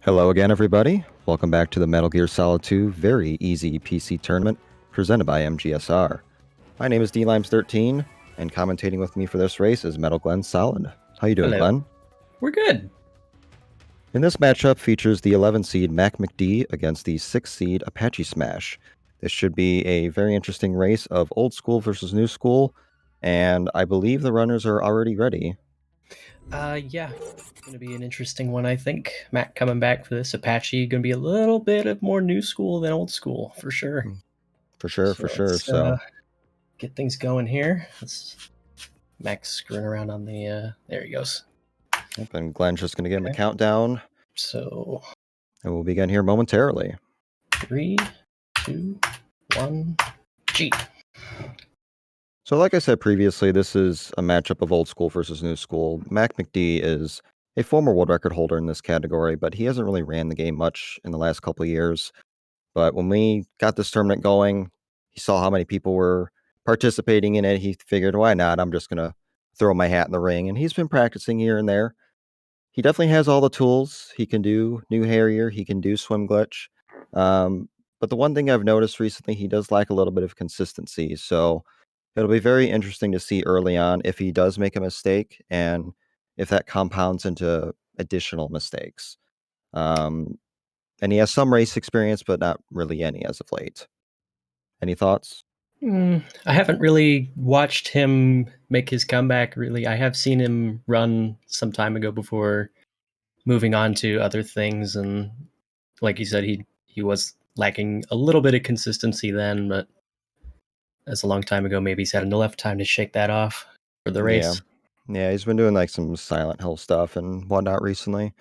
Hello again, everybody. Welcome back to the Metal Gear Solid 2 Very Easy PC Tournament presented by MGS2. My name is DLimes13, and commentating with me for this race is Metal Glenn Solid. How you doing, Hello. Glenn? We're good. And this matchup features the 11 seed MackMcD against the 6 seed ApacheSmash. This should be a very interesting race of old school versus new school, and I believe the runners are already ready. Yeah, gonna be an interesting one, I think. Mac coming back for this. Apache gonna be a little bit of more new school than old school, for sure. For sure. Let's So, get things going here. Mac's screwing around on the, there he goes. yep, and Glenn's just going to give him a Okay. countdown, So, and we'll begin here momentarily. 3, 2, 1, G. So, like I said previously, this is a matchup of old school versus new school. MackMcD is a former world record holder in this category, but he hasn't really ran the game much in the last couple of years. But when we got this tournament going, he saw how many people were participating in it. He figured, why not? I'm just going to throw my hat in the ring. And he's been practicing here and there. He definitely has all the tools. He can do New Harrier, he can do Swim Glitch. But the one thing I've noticed recently, he does lack a little bit of consistency. So, it'll be very interesting to see early on if he does make a mistake and if that compounds into additional mistakes. And he has some race experience, but not really any as of late. Any thoughts? I haven't really watched him make his comeback, really. I have seen him run some time ago before moving on to other things, and like you said, he was lacking a little bit of consistency then, but that's a long time ago. Maybe he's had enough time to shake that off for the Yeah. race. Yeah, he's been doing like some Silent Hill stuff and whatnot recently.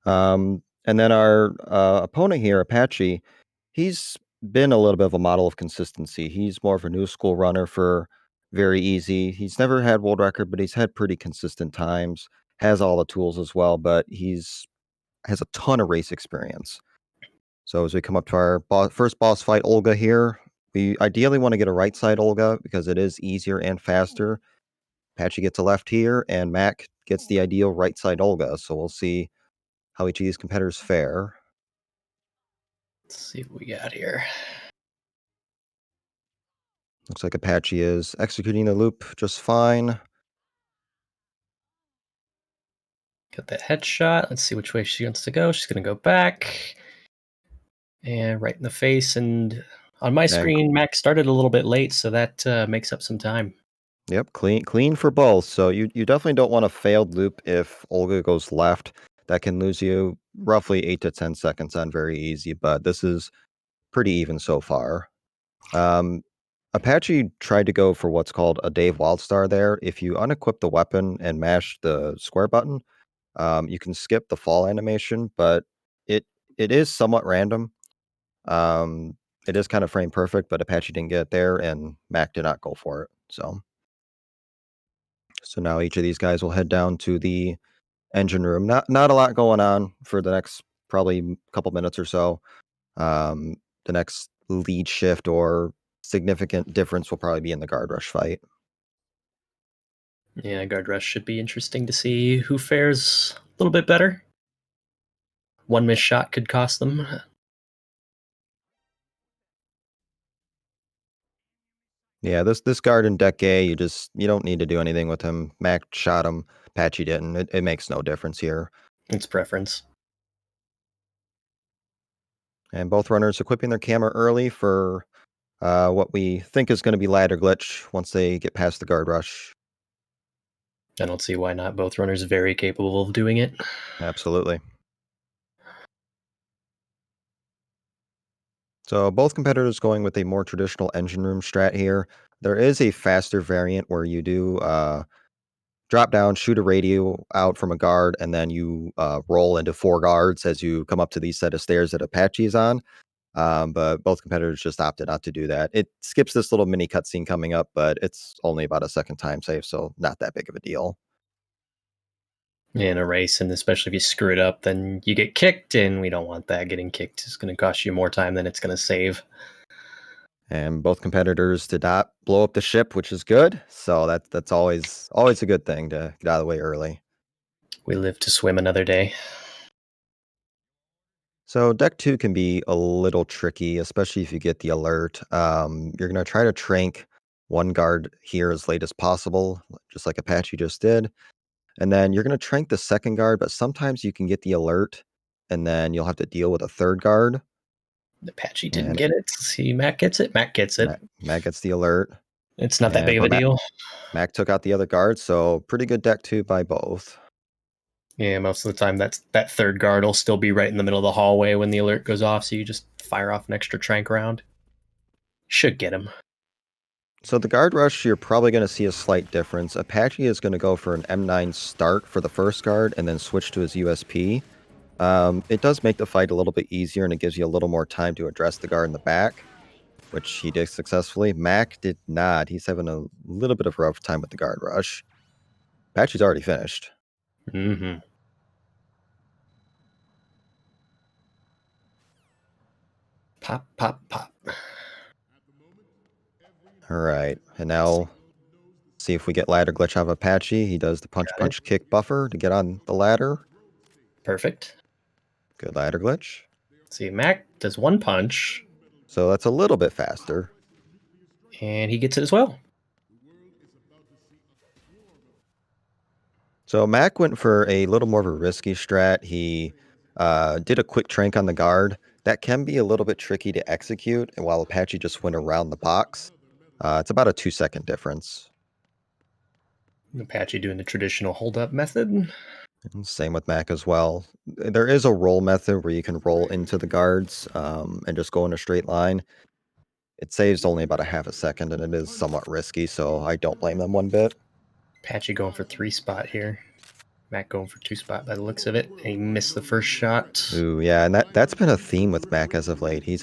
And then our opponent here, Apache, he's been a little bit of a model of consistency. He's more of a new school runner for very easy. He's never had world record, but he's had pretty consistent times. Has all the tools as well, but has a ton of race experience. So as we come up to our first boss fight, Olga here, we ideally want to get a right side Olga because it is easier and faster. Apache gets a left here, and Mac gets the ideal right side Olga. So we'll see how each of these competitors fare. Let's see what we got here. Looks like Apache is executing the loop just fine. Got that headshot. Let's see which way she wants to go. She's going to go back and right in the face. And on my screen, Mac started a little bit late, so that makes up some time. Yep, clean for both. So you definitely don't want a failed loop if Olga goes left. That can lose you roughly 8 to 10 seconds on very easy, but this is pretty even so far. Apache tried to go for what's called a Dave Wildstar there. If you unequip the weapon and mash the square button, you can skip the fall animation, but it is somewhat random. It is kind of frame perfect, but Apache didn't get it there, and Mac did not go for it. So now each of these guys will head down to the engine room. Not a lot going on for the next probably couple minutes or so. The next lead shift or significant difference will probably be in the guard rush fight. Yeah, guard rush should be interesting to see who fares a little bit better. One missed shot could cost them. Yeah, this guard in deck A, you don't need to do anything with him. Mac shot him, Patchy didn't. It makes no difference here. It's preference. And both runners equipping their camera early for what we think is going to be ladder glitch once they get past the guard rush. I don't see why not. Both runners very capable of doing it. Absolutely. So both competitors going with a more traditional engine room strat here. There is a faster variant where you do drop down, shoot a radio out from a guard, and then you roll into 4 guards as you come up to these set of stairs that Apache is on. But both competitors just opted not to do that. It skips this little mini cutscene coming up, but it's only about a second time save, so not that big of a deal. In a race, and especially if you screw it up, then you get kicked, and we don't want that. Getting kicked is going to cost you more time than it's going to save. And both competitors did not blow up the ship, which is good. So that's always a good thing to get out of the way early. We live to swim another day. So deck 2 can be a little tricky, especially if you get the alert. You're going to try to trank one guard here as late as possible, just like Apache just did. And then you're going to trank the second guard, but sometimes you can get the alert, and then you'll have to deal with a third guard. Apache didn't And get it. See, Mac gets it. Mac gets it. Matt gets the alert. It's not that And big of but a deal. Mac took out the other guard, so pretty good deck 2 by both. Yeah, most of the time that third guard will still be right in the middle of the hallway when the alert goes off, so you just fire off an extra trank round. Should get him. So the guard rush, you're probably going to see a slight difference. Apache is going to go for an M9 start for the first guard and then switch to his USP. It does make the fight a little bit easier, and it gives you a little more time to address the guard in the back, which he did successfully. Mac did not. He's having a little bit of a rough time with the guard rush. Apache's already finished. Mm-hmm. Pop, pop, pop. All right, and now see if we get ladder glitch out of Apache. He does the punch, Got it. punch, kick buffer to get on the ladder. Perfect. Good ladder glitch. See, Mac does one punch, So that's a little bit faster. and he gets it as well. So Mac went for a little more of a risky strat. He did a quick trank on the guard. That can be a little bit tricky to execute, and while Apache just went around the box, it's about a 2-second difference. Apache doing the traditional hold-up method. And same with Mac as well. There is a roll method where you can roll into the guards and just go in a straight line. It saves only about a half a second, and it is somewhat risky, so I don't blame them one bit. Apache going for 3-spot here. Mac going for 2-spot by the looks of it. He missed the first shot. Ooh, yeah, and that's been a theme with Mac as of late. He's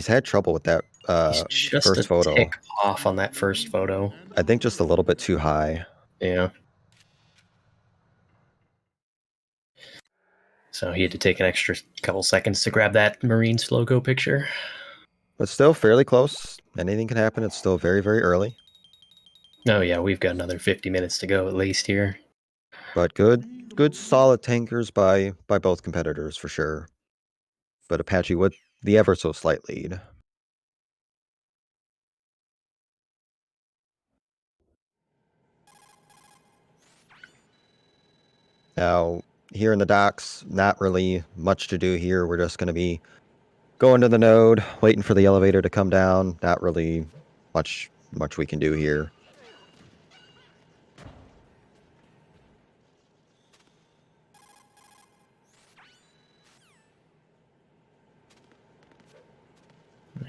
had trouble with that He's just a first photo. tick off on that first photo. I think just a little bit too high. Yeah. So he had to take an extra couple seconds to grab that Marines logo picture. But still fairly close. Anything can happen. It's still very, very early. Oh yeah, we've got another 50 minutes to go at least here. But good solid tankers by both competitors for sure. But Apache with the ever so slight lead. Now, here in the docks, not really much to do here. We're just going to be going to the node, waiting for the elevator to come down. Not really much we can do here.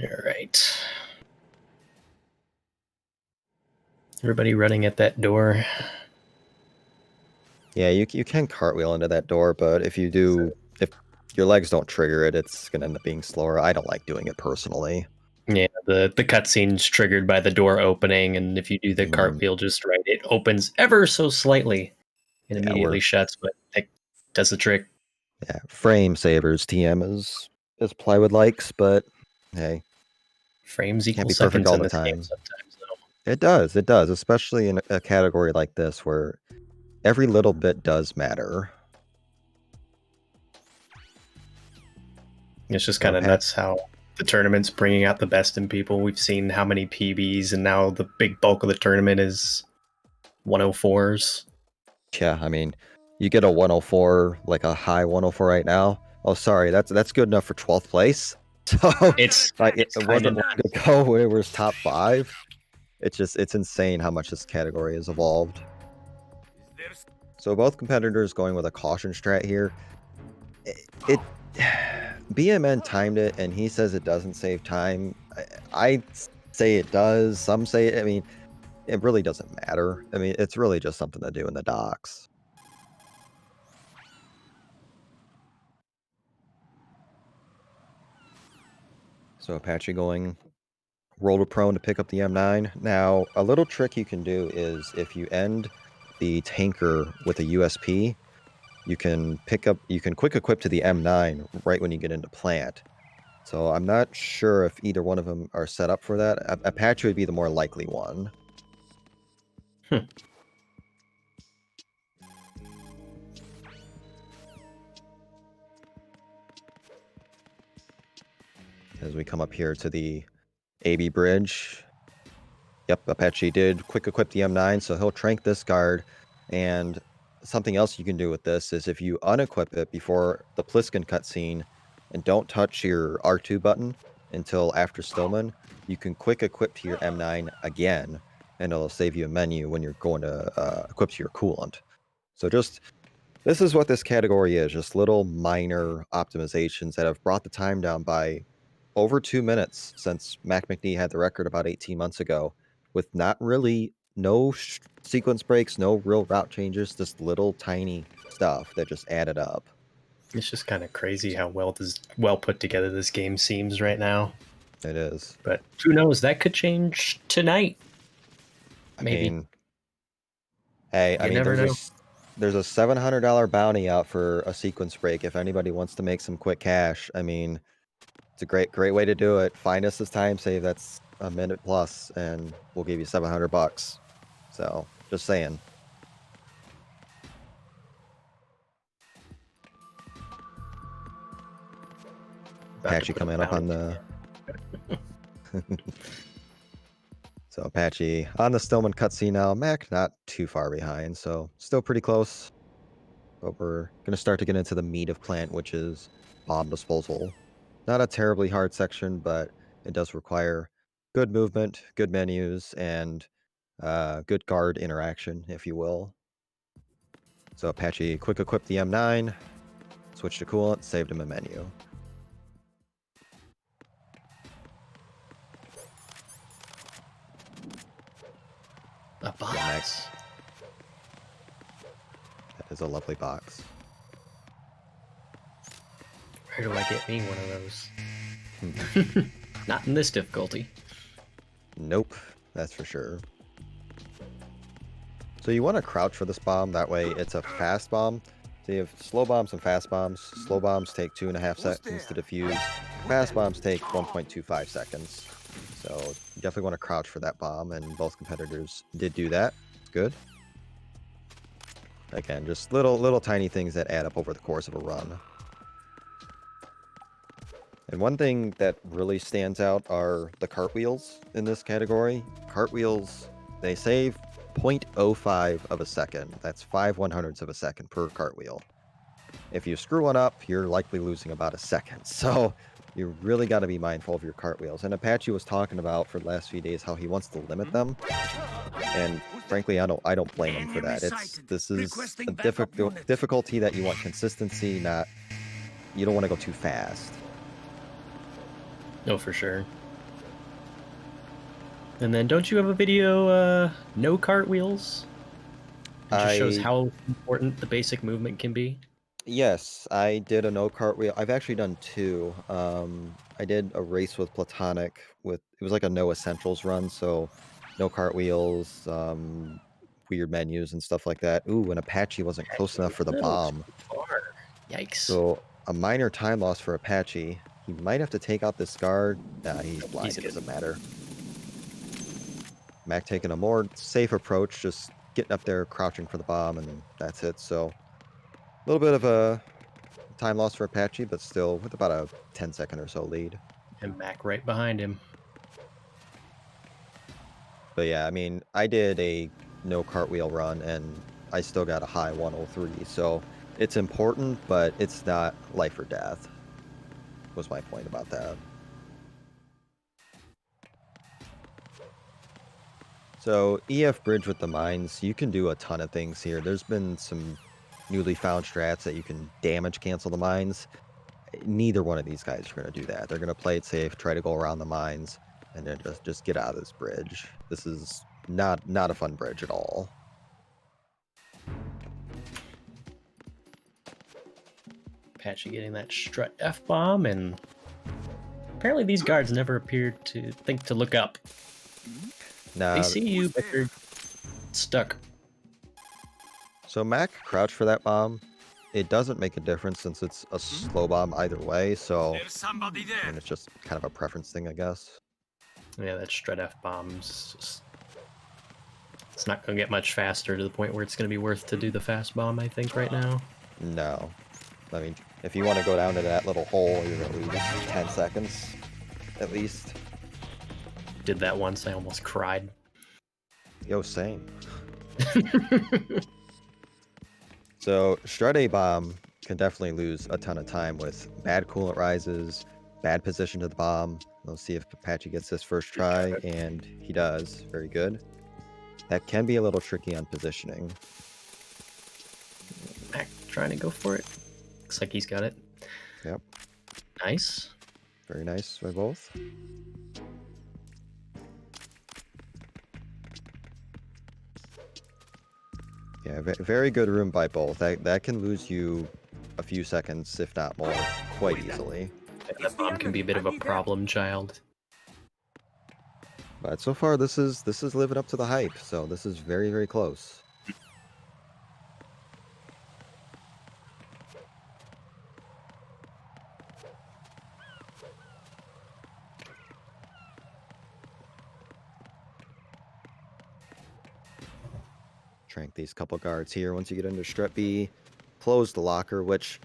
All right. Everybody running at that door. Yeah, you can cartwheel into that door, but if your legs don't trigger it, it's going to end up being slower. I don't like doing it personally. Yeah, the cutscene's triggered by the door opening, and if you do the Mm. cartwheel just right, it opens ever so slightly and Yeah, immediately shuts, but it does the trick. Yeah, frame savers TM is plywood likes, but hey, Frames can't equal be perfect seconds all in the this game time. sometimes, though. It does, especially in a category like this where every little bit does matter. It's just So kind of nuts how the tournament's bringing out the best in people. We've seen how many PBs, and now the big bulk of the tournament is 104s. yeah, I mean, you get a 104, like a high 104 right now. Oh, sorry, that's good enough for 12th place. So It's it wasn't long ago where it was top 5. It's insane how much this category has evolved. So both competitors going with a caution strat here. It BMN timed it, and he says it doesn't save time. I say it does. Some say I mean, it really doesn't matter. I mean, it's really just something to do in the docks. So Apache going roll to prone to pick up the M9. Now, a little trick you can do is if you end the tanker with a USP, you can quick equip to the M9 right when you get into plant. So I'm not sure if either one of them are set up for that. Apache would be the more likely one. as we come up here to the AB bridge. Yep, Apache did quick equip the M9, so he'll trank this guard. And something else you can do with this is if you unequip it before the Pliskin cutscene and don't touch your R2 button until after Stillman, you can quick equip to your M9 again, and it'll save you a menu when you're going to equip to your coolant. So just this is what this category is, just little minor optimizations that have brought the time down by over 2 minutes since MackMcD had the record about 18 months ago, with not really no sequence breaks, no real route changes, just little tiny stuff that just added up. It's just kind of crazy how well put together this game seems right now. It is. But who knows? That could change tonight. I Maybe. mean, hey, I You mean, never know. there's a $700 bounty out for a sequence break if anybody wants to make some quick cash. I mean, it's a great way to do it. Find us this time save that's a minute plus, and we'll give you $700. So, just saying. About to Apache put a coming up on bounty. the so Apache on the Stillman cutscene now. Mac not too far behind, so still pretty close. But we're gonna start to get into the meat of plant, which is bomb disposal. Not a terribly hard section, but it does require good movement, good menus, and good guard interaction, if you will. So Apache quick equip the M9, switch to coolant, saved him a menu. A box. That is a lovely box. Where do I get me one of those? Hmm. Not in this difficulty. Nope, that's for sure. So you want to crouch for this bomb, that way it's a fast bomb. So you have slow bombs and fast bombs. Slow bombs take 2.5 seconds to defuse. Fast bombs take 1.25 seconds. So you definitely want to crouch for that bomb, and both competitors did do that. It's good. Again, just little tiny things that add up over the course of a run. And one thing that really stands out are the cartwheels in this category. Cartwheels, they save 0.05 of a second. That's 5/100ths of a second per cartwheel. If you screw one up, you're likely losing about a second. So you really got to be mindful of your cartwheels. And Apache was talking about for the last few days how he wants to limit them. And frankly, I don't blame him for that. This is a difficulty that you want consistency, you don't want to go too fast. No, for sure. And then don't you have a video, no cartwheels? It just shows how important the basic movement can be. Yes, I did a no cartwheel. I've actually done two. I did a race with Platonic it was like a no essentials run, so no cartwheels, weird menus and stuff like that. Ooh, and Apache wasn't close enough for the bomb. Far. Yikes. So a minor time loss for Apache. He might have to take out this guard. Nah, he's blind. It doesn't matter. Mac taking a more safe approach, just getting up there, crouching for the bomb, and that's it. So a little bit of a time loss for Apache, but still with about a 10-second or so lead. And Mac right behind him. But yeah, I mean, I did a no cartwheel run, and I still got a high 103. So it's important, but it's not life or death, was my point about that. So EF Bridge with the mines, you can do a ton of things here. There's been some newly found strats that you can damage cancel the mines. Neither one of these guys are going to do that. They're going to play it safe, try to go around the mines, and then just get out of this bridge. This is not a fun bridge at all. Apache getting that strut F-bomb, and apparently these guards never appeared to think to look up. Nah, they see you, but they're stuck. So Mac crouch for that bomb. It doesn't make a difference since it's a slow bomb either way, so and it's just kind of a preference thing, I guess. Yeah, that strut F-bomb's just... It's not going to get much faster to the point where it's going to be worth to do the fast bomb, I think, right now. No. I mean, if you want to go down to that little hole, you're going to lose 10 seconds. at least. Did that once, I almost cried. Yo, same. So Strut A bomb can definitely lose a ton of time with bad coolant rises, bad position to the bomb. Let's see if Apache gets this first try, and he does. Very good. That can be a little tricky on positioning. Mac trying to go for it. Looks like he's got it. Yep. Nice. Very nice by both. Yeah, very good room by both. That can lose you a few seconds, if not more, quite easily. That bomb can be a bit of a problem child. But so far, this is living up to the hype. So this is very, very close. Trank these couple guards here. Once you get into Strut B, close the locker, which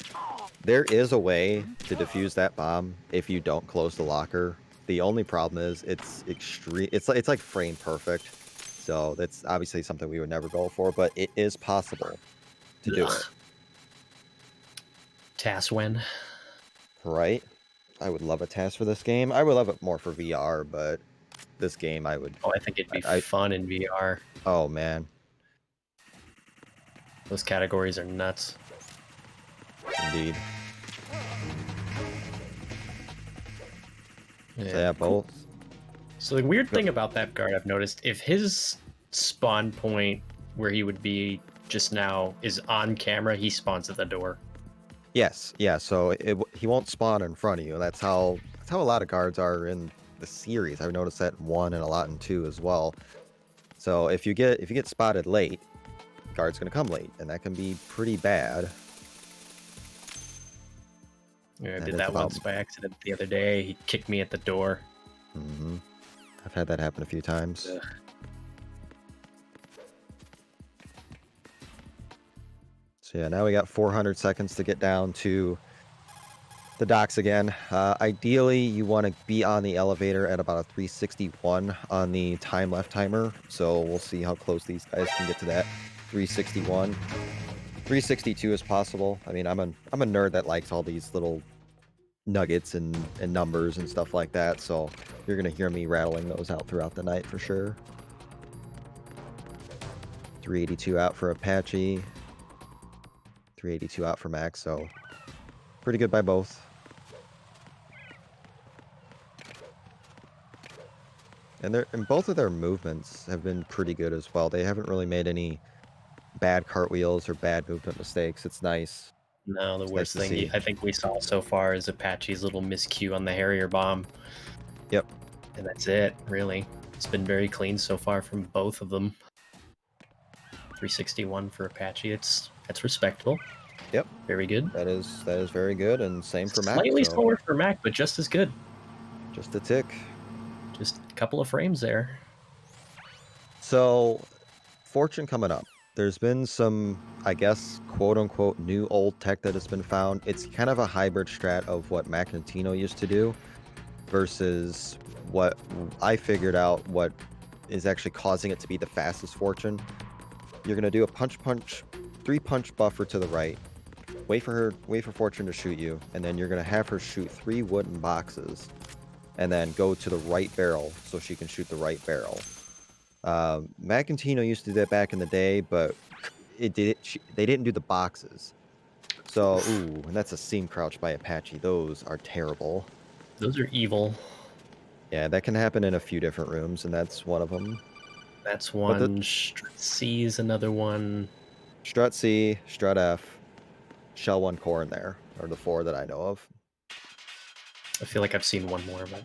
there is a way to defuse that bomb if you don't close the locker. The only problem is it's extreme. It's like frame perfect. So that's obviously something we would never go for, but it is possible to do it. TAS win. Right? I would love a task for this game. I would love it more for VR, but this game I would... Oh, I think it'd be fun in VR. Oh, man. Those categories are nuts. Indeed. Yeah, so yeah, both. So the weird thing about that guard I've noticed, if his spawn point where he would be just now is on camera, he spawns at the door. Yes, yeah, so he won't spawn in front of you. That's how a lot of guards are in the series. I've noticed that in 1 and a lot in 2 as well. So if you get spotted late, the guard's gonna come late, and that can be pretty bad. Yeah, I did that once by accident the other day. He kicked me at the door. Mm-hmm. I've had that happen a few times. Ugh. So yeah, now we got 400 seconds to get down to the docks again. Ideally, you want to be on the elevator at about a 361 on the time left timer. So we'll see how close these guys can get to that 361. 362 is possible. I mean, I'm a nerd that likes all these little nuggets and numbers and stuff like that. So you're gonna hear me rattling those out throughout the night for sure. 382 out for Apache. 382 out for Max, so pretty good by both. And both of their movements have been pretty good as well. They haven't really made any bad cartwheels or bad movement mistakes. It's nice. No, the worst thing I think we saw so far is Apache's little miscue on the Harrier bomb. Yep. And that's it, really. It's been very clean so far from both of them. 361 for Apache. That's respectable. Yep. Very good. That is very good, and same for Mac. Slightly slower for Mac, but just as good. Just a tick. Just a couple of frames there. So, Fortune coming up. There's been some, I guess, quote-unquote new old tech that has been found. It's kind of a hybrid strat of what MackMcD used to do versus what I figured out what is actually causing it to be the fastest Fortune. You're going to do a punch, 3-punch buffer to the right, wait for Fortune to shoot you, and then you're going to have her shoot 3 wooden boxes, and then go to the right barrel so she can shoot the right barrel. MackMcD used to do that back in the day, but they didn't do the boxes. So, ooh, and that's a seam crouch by Apache. Those are terrible. Those are evil. Yeah, that can happen in a few different rooms, and that's one of them. That's one. Strut C is another one. Strut C, Strut F, Shell 1 core in there are the 4 that I know of. I feel like I've seen one more, but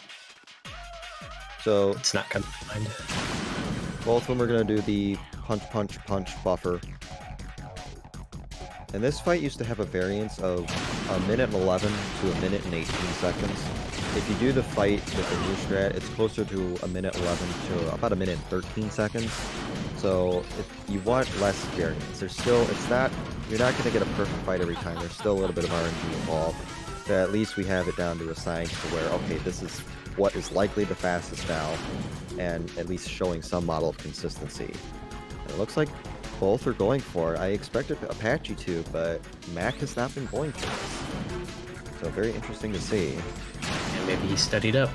so it's not coming to mind. Both of them are going to do the punch buffer. And this fight used to have a variance of a minute and 11 to a minute and 18 seconds. If you do the fight with the new strat, it's closer to a minute 11 to about a minute and 13 seconds. So if you want less variance, you're not going to get a perfect fight every time. There's still a little bit of RNG involved. But at least we have it down to a science to where, okay, this is what is likely the fastest now, and at least showing some model of consistency. And it looks like both are going for it. I expected Apache to, but Mac has not been going for it. So very interesting to see. And maybe he studied up.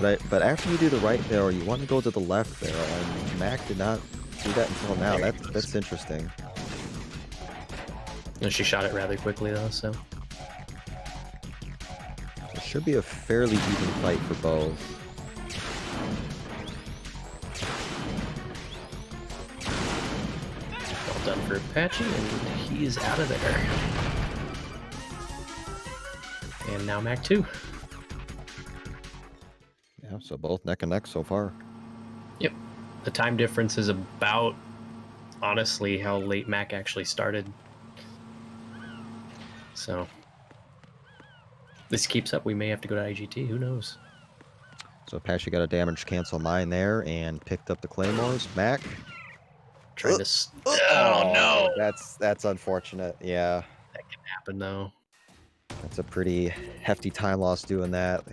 But after you do the right barrel, you want to go to the left barrel, and Mac did not do that until now. That's interesting. And she shot it rather quickly, though, so. It should be a fairly even fight for both. Well done for Apache, and he is out of there. And now Mac 2. Yeah, so both neck and neck so far. Yep. The time difference is about, honestly, how late Mac actually started. So, this keeps up, we may have to go to IGT. Who knows? So Apache got a damage cancel mine there and picked up the claymores. Mac Trying to... Oh, no! That's unfortunate. Yeah. That can happen, though. That's a pretty hefty time loss doing that.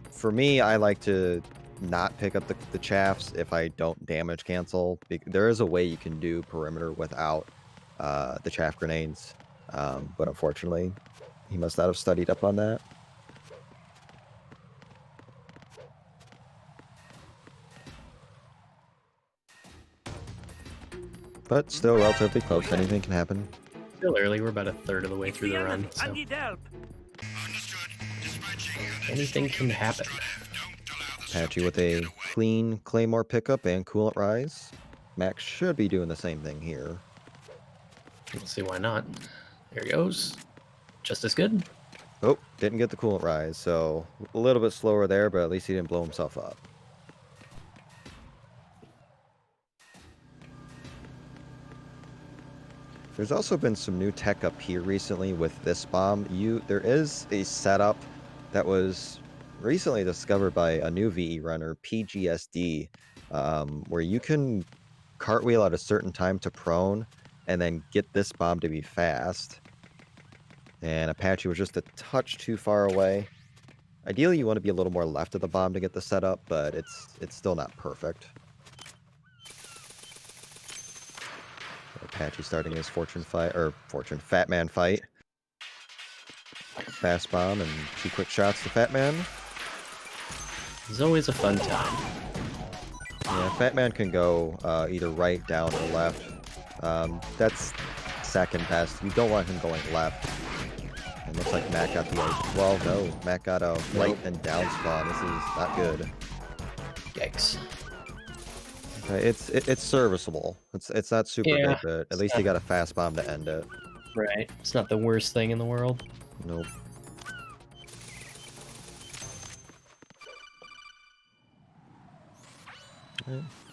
For me, I like to not pick up the chaffs if I don't damage cancel. There is a way you can do perimeter without the chaff grenades, but unfortunately, he must not have studied up on that. But still relatively close. Anything can happen. Still early. We're about a third of the way through the run. So. Anything can happen. Apache with a clean claymore pickup and coolant rise. Max should be doing the same thing here. We'll see why not. There he goes. Just as good. Oh, didn't get the coolant rise, so a little bit slower there, but at least he didn't blow himself up. There's also been some new tech up here recently with this bomb. There is a setup that was recently discovered by a new VE runner, PGSD, where you can cartwheel at a certain time to prone and then get this bomb to be fast. And Apache was just a touch too far away. Ideally, you want to be a little more left of the bomb to get the setup, but it's still not perfect. Apache starting his Fat Man fight. Fast bomb and 2 quick shots to Fat Man. It's always a fun time. Yeah, Fat Man can go either right, down, or left. That's second best. You don't want him going left. It looks like Mac got the edge. Well, no, Mac got a right and down spawn. This is not good. Yikes. It's serviceable. It's not super good, but at least he got a fast bomb to end it. Right. It's not the worst thing in the world. Nope.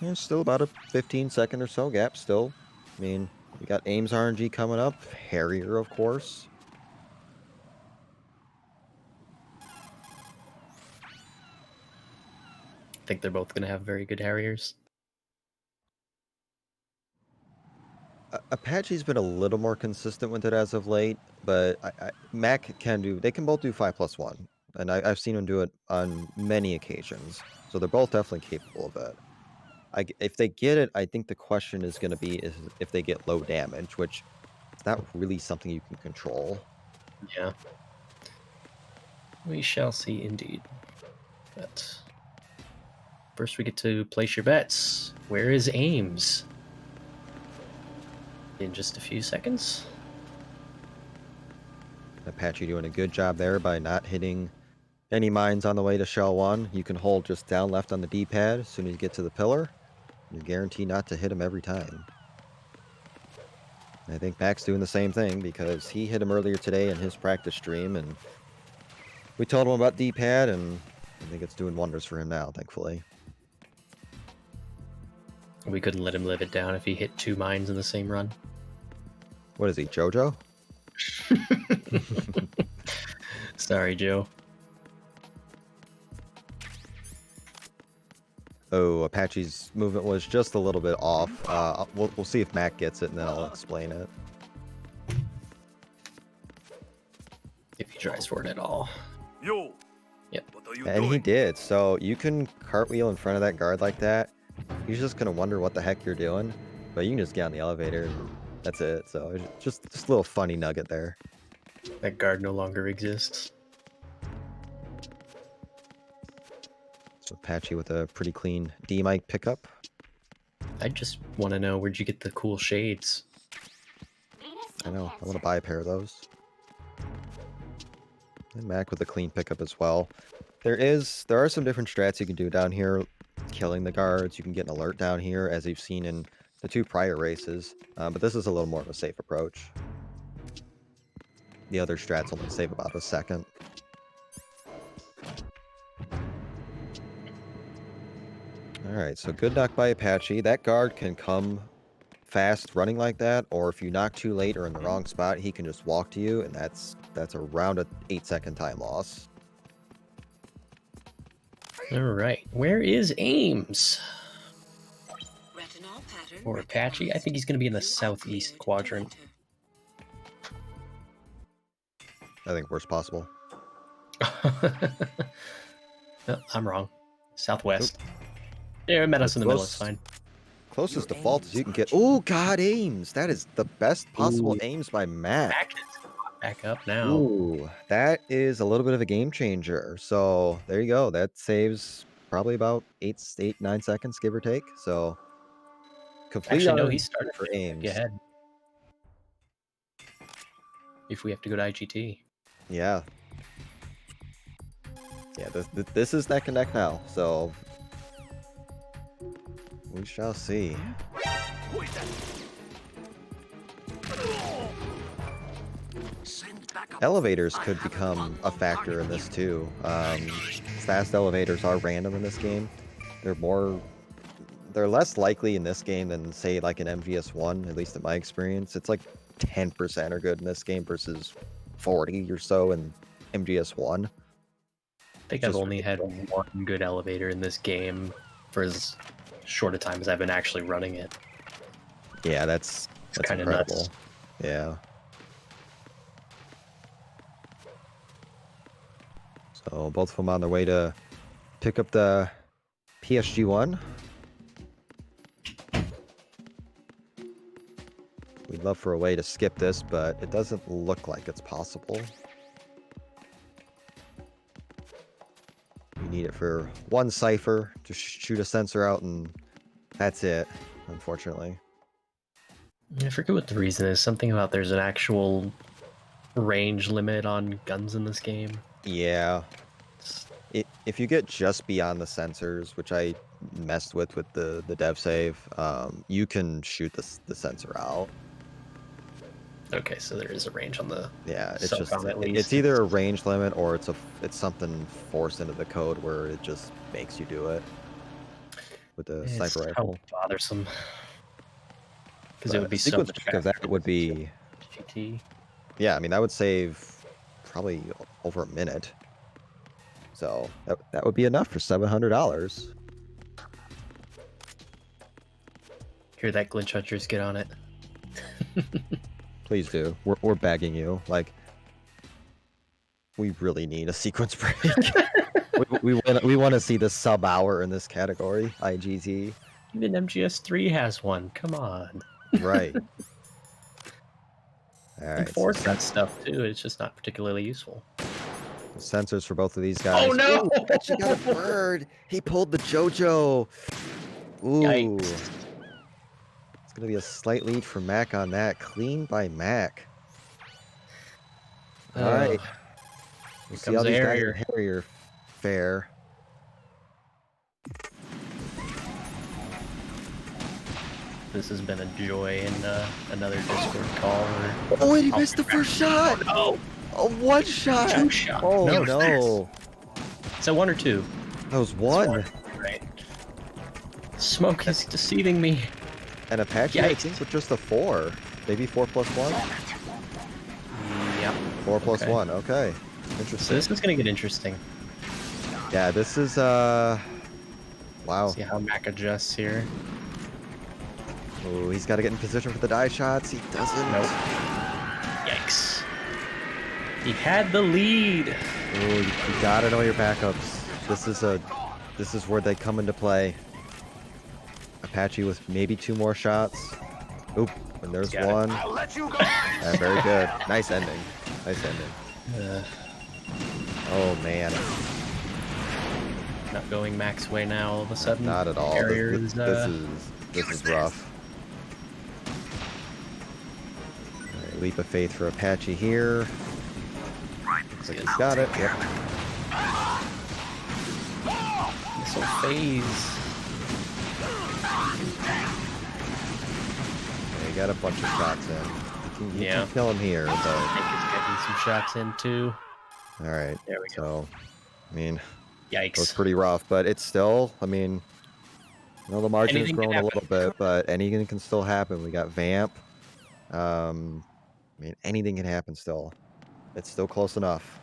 There's still about a 15-second or so gap still. I mean, we got Ames RNG coming up. Harrier, of course. I think they're both going to have very good Harriers. Apache's been a little more consistent with it as of late, but Mac can do. They can both do 5+1, and I've seen him do it on many occasions. So they're both definitely capable of it. If they get it, I think the question is going to be if they get low damage, which is not really something you can control. Yeah. We shall see indeed. But first we get to place your bets. Where is Ames? In just a few seconds. Apache doing a good job there by not hitting any mines on the way to shell 1. You can hold just down left on the D-pad as soon as you get to the pillar. You're guaranteed not to hit him every time. I think Mac's doing the same thing because he hit him earlier today in his practice stream, and we told him about D-pad, and I think it's doing wonders for him now, thankfully. We couldn't let him live it down if he hit 2 mines in the same run. What is he, JoJo? Sorry, Joe. Oh, Apache's movement was just a little bit off. We'll see if Mac gets it, and then I'll explain it. If he tries for it at all. Yo. Yep. What are you And he doing? did. So you can cartwheel in front of that guard like that. He's just gonna wonder what the heck you're doing, but you can just get on the elevator. And that's it. So it's just a little funny nugget there. That guard no longer exists. So Apache with a pretty clean D mic pickup. I just want to know, where'd you get the cool shades? I know. I want to buy a pair of those. And Mac with a clean pickup as well. There are some different strats you can do down here. Killing the guards. You can get an alert down here, as you've seen in the 2 prior races. But this is a little more of a safe approach. The other strats only save about a second. Alright, so good knock by Apache. That guard can come fast running like that, or if you knock too late or in the wrong spot, he can just walk to you, and that's around a 8-second time loss. Alright, where is Ames? Or Apache? I think he's going to be in the southeast quadrant. I think worst possible. No, I'm wrong. Southwest. Yeah, met us in the middle, it's fine. Closest default as you can get. Oh, God, Ames! That is the best possible Ooh. Ames by Mac. Mac is back up now. Ooh, that is a little bit of a game changer. So there you go. That saves probably about 9 seconds, give or take. So complete Actually, no, RNG he started for Ames. ahead. If we have to go to IGT. Yeah. Yeah, this is neck and neck now. So we shall see. Elevators could become a factor in this too. Fast elevators are random in this game. They're less likely in this game than say like an MGS1, at least in my experience. It's like 10% are good in this game versus 40 or so in MGS1. I think I've only had one good elevator in this game for as short a time as I've been actually running it. Yeah, that's kind of incredible. nuts. Yeah. So both of them on their way to pick up the PSG1. We'd love for a way to skip this, but it doesn't look like it's possible. We need it for one cipher to shoot a sensor out, and that's it, unfortunately. I forget what the reason is. Something about there's an actual range limit on guns in this game. Yeah. If you get just beyond the sensors, which I messed with the dev save, you can shoot the sensor out. Okay, so there is a range on the it's just at least. it's either a range limit or it's something forced into the code where it just makes you do it with the sniper rifle. How bothersome. Because it would be so sequence much break of that would be GT. Yeah, I mean that would save probably over a minute. So that would be enough for $700. Hear that, glitch hunters, get on it. Please do. We're begging you. Like, we really need a sequence break. we want to see the sub hour in this category. IGT. Even MGS3 has one. Come on. Right. All right. Force that stuff too. It's just not particularly useful. Sensors for both of these guys. Oh no! Ooh, Apache got a bird. He pulled the JoJo. Ooh. Yikes. It's gonna be a slight lead for Mac on that. Clean by Mac. All right. We'll see how these guys in Harrier fare. This has been a joy in another Discord call. Oh, and he missed the first shot! Oh no! Oh, one shot! 2 shots. Oh no! So 1 or 2? That was 1. Right. Smoke is deceiving me. And Apache, I think, with just a 4. Maybe 4 plus 1? Yep. 4 plus 1, okay. Interesting. So this is going to get interesting. Yeah, this is, wow. See how Mac adjusts here. Oh, he's got to get in position for the die shots. He doesn't. Nope. Yikes. He had the lead. Oh, you gotta know your backups. This is where they come into play. Apache with maybe 2 more shots. Oop, and there's Got it. one. I'll let you go. Very good. Nice ending. Nice ending. Oh man, Not going Mac's way now. All of a sudden, not at all. Carrier This is rough. All right, leap of faith for Apache here. Looks like he's got it. Yep. missile phase. He got a bunch of shots in. You can kill him here, I but think he's getting some shots in too. all right. There we go. So, I mean, Yikes. it was pretty rough, but it's still, I mean, the margin has Anything grown can a little bit, but anything can still happen. We got Vamp. I mean, anything can happen still. It's still close enough.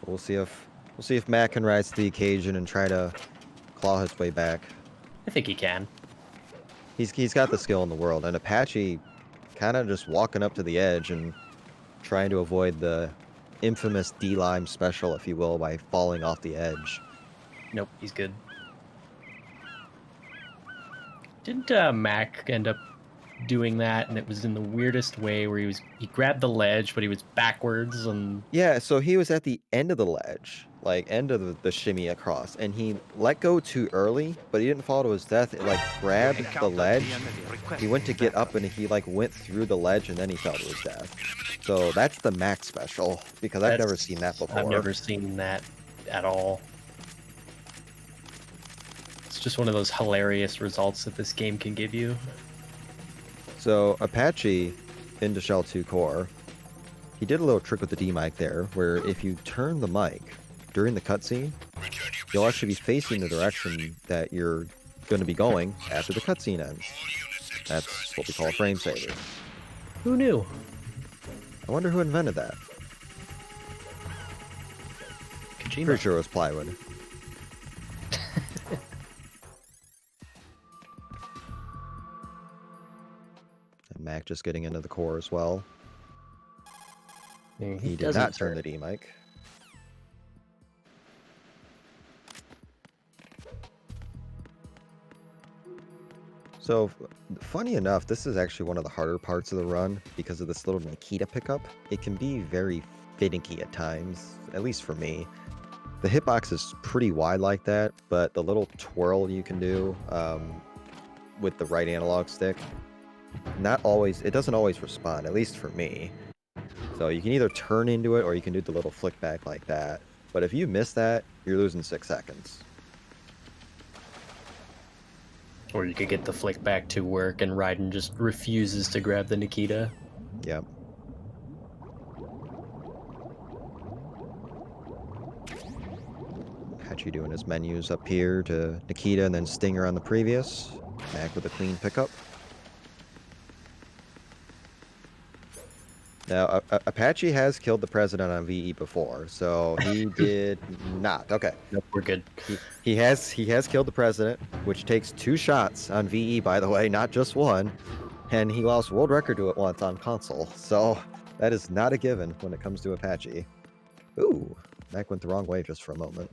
We'll see if Matt can rise to the occasion and try to claw his way back. I think he can. He's got the skill in the world, and Apache kind of just walking up to the edge and trying to avoid the infamous D-Lime special, if you will, by falling off the edge. Nope, he's good. Didn't Mac end up doing that, and it was in the weirdest way where he grabbed the ledge, but he was backwards and Yeah, so he was at the end of the ledge, like end of the shimmy across, and he let go too early, but he didn't fall to his death. It like grabbed the ledge. He went to get up and he like went through the ledge and then he fell to his death. So that's the Mac special, because I've never seen that before. I've never seen that at all. It's just one of those hilarious results that this game can give you. So Apache into Shell 2 Core, he did a little trick with the D-Mic there, where if you turn the mic during the cutscene, you'll actually be facing the direction that you're going to be going after the cutscene ends. That's what we call a frame saver. Who knew? I wonder who invented that. Kojima. Pretty sure it was Plywood. And Mac just getting into the core as well. He did not turn the D-Mic. So, funny enough, this is actually one of the harder parts of the run because of this little Nikita pickup. It can be very finicky at times, at least for me. The hitbox is pretty wide like that, but the little twirl you can do with the right analog stick, it doesn't always respond, at least for me. So you can either turn into it or you can do the little flick back like that. But if you miss that, you're losing 6 seconds. Or you could get the flick back to work and Raiden just refuses to grab the Nikita. Yep. Apache doing his menus up here to Nikita and then Stinger on the previous. Mac with a clean pickup. Now, Apache has killed the president on VE before, so he did not. Okay. Nope, we're good. He has killed the president, which takes 2 shots on VE, by the way, not just 1. And he lost world record to it once on console, so that is not a given when it comes to Apache. Ooh, Mac went the wrong way just for a moment.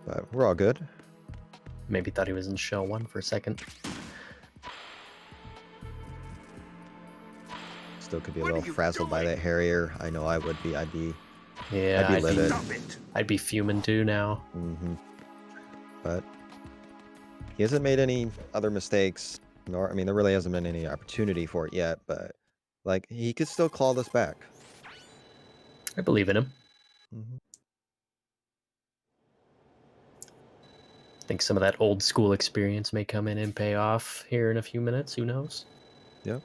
But we're all good. Maybe thought he was in Shell 1 for a second. Still could be a little frazzled by that Harrier. I know I would be. I'd be livid. I'd be fuming too now. But he hasn't made any other mistakes, nor, I mean, there really hasn't been any opportunity for it yet, but, like, he could still claw this back. I believe in him. I think some of that old school experience may come in and pay off here in a few minutes. Who knows? Yep.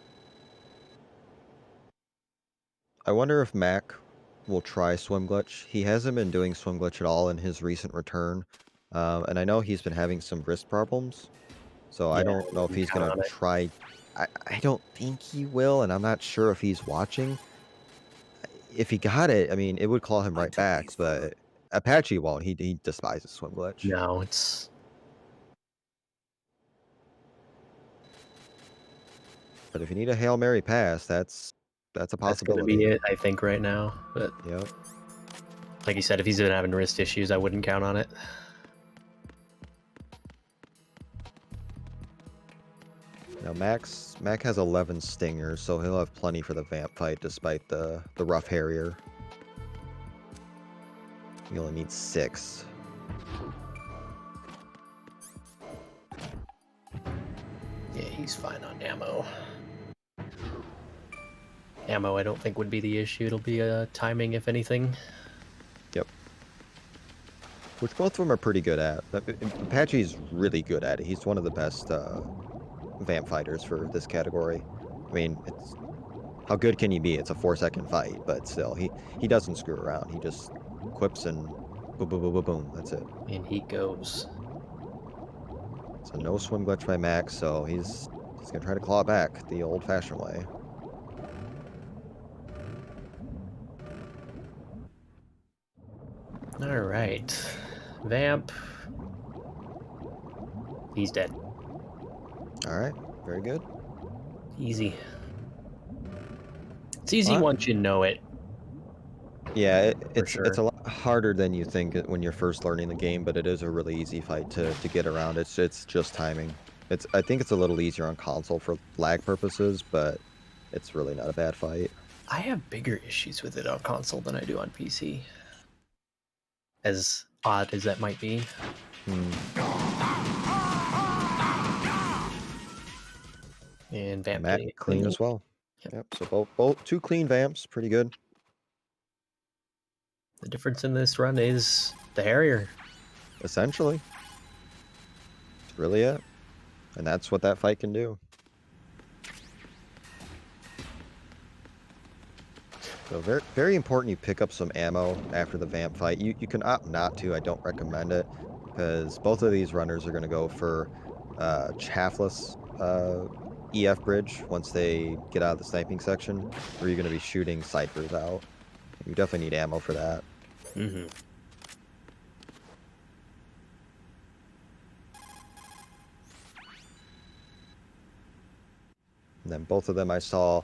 I wonder if Mac will try Swim Glitch. He hasn't been doing Swim Glitch at all in his recent return. And I know he's been having some wrist problems. So I don't know if he's going to try. I don't think he will, and I'm not sure if he's watching. If he got it, I mean, it would claw him right back, but Apache won't. He despises Swim Glitch. No, it's... But if you need a Hail Mary pass, that's a That's going to be possibility. it, I think, right now. But Yep. like you said, if he's been having wrist issues, I wouldn't count on it. Now Mac has 11 stingers, so he'll have plenty for the vamp fight despite the rough Harrier. He only needs 6. Yeah, he's fine on ammo. Ammo, I don't think would be the issue. It'll be timing, if anything. Yep. Which both of them are pretty good at. Apache's really good at it. He's one of the best vamp fighters for this category. I mean, it's how good can you be? It's a 4-second fight, but still, he doesn't screw around. He just quips and boom, boom, boom, boom, boom. That's it. And he goes. So no swim glitch by Max, so he's gonna try to claw it back the old-fashioned way. All right, vamp. He's dead. All right, very good. Easy. It's easy once you know it. Yeah, it's sure. a lot harder than you think when you're first learning the game, but it is a really easy fight to get around. It's just timing. I think it's a little easier on console for lag purposes, but it's really not a bad fight. I have bigger issues with it on console than I do on PC. As odd as that might be. And vamp Mac getting it clean as well. Yep. So both 2 clean vamps, pretty good. The difference in this run is the Harrier. Essentially. It's really it. And that's what that fight can do. So very, very important you pick up some ammo after the vamp fight. You can opt not to. I don't recommend it because both of these runners are going to go for chaffless EF bridge once they get out of the sniping section, where you're going to be shooting ciphers out. You definitely need ammo for that. Mm-hmm. And then both of them I saw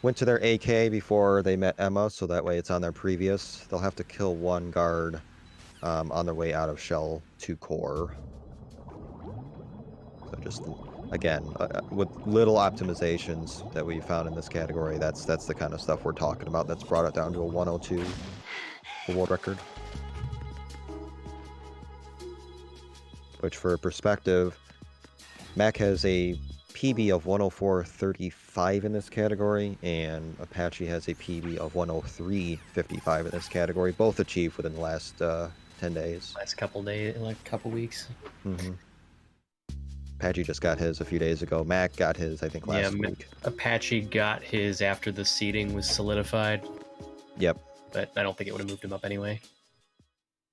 went to their AK before they met Emma, so that way it's on their previous. They'll have to kill one guard on their way out of Shell to Core. So just, again, with little optimizations that we found in this category, that's the kind of stuff we're talking about. That's brought it down to a 102 for world record. Which, for perspective, Mac has a PB of 104.35 in this category, and Apache has a PB of 103.55 in this category, both achieved within the last 10 days. Last couple days, like couple weeks. Mm-hmm. Apache just got his a few days ago. Mac got his, I think, last week. Apache got his after the seeding was solidified. Yep. But I don't think it would have moved him up anyway.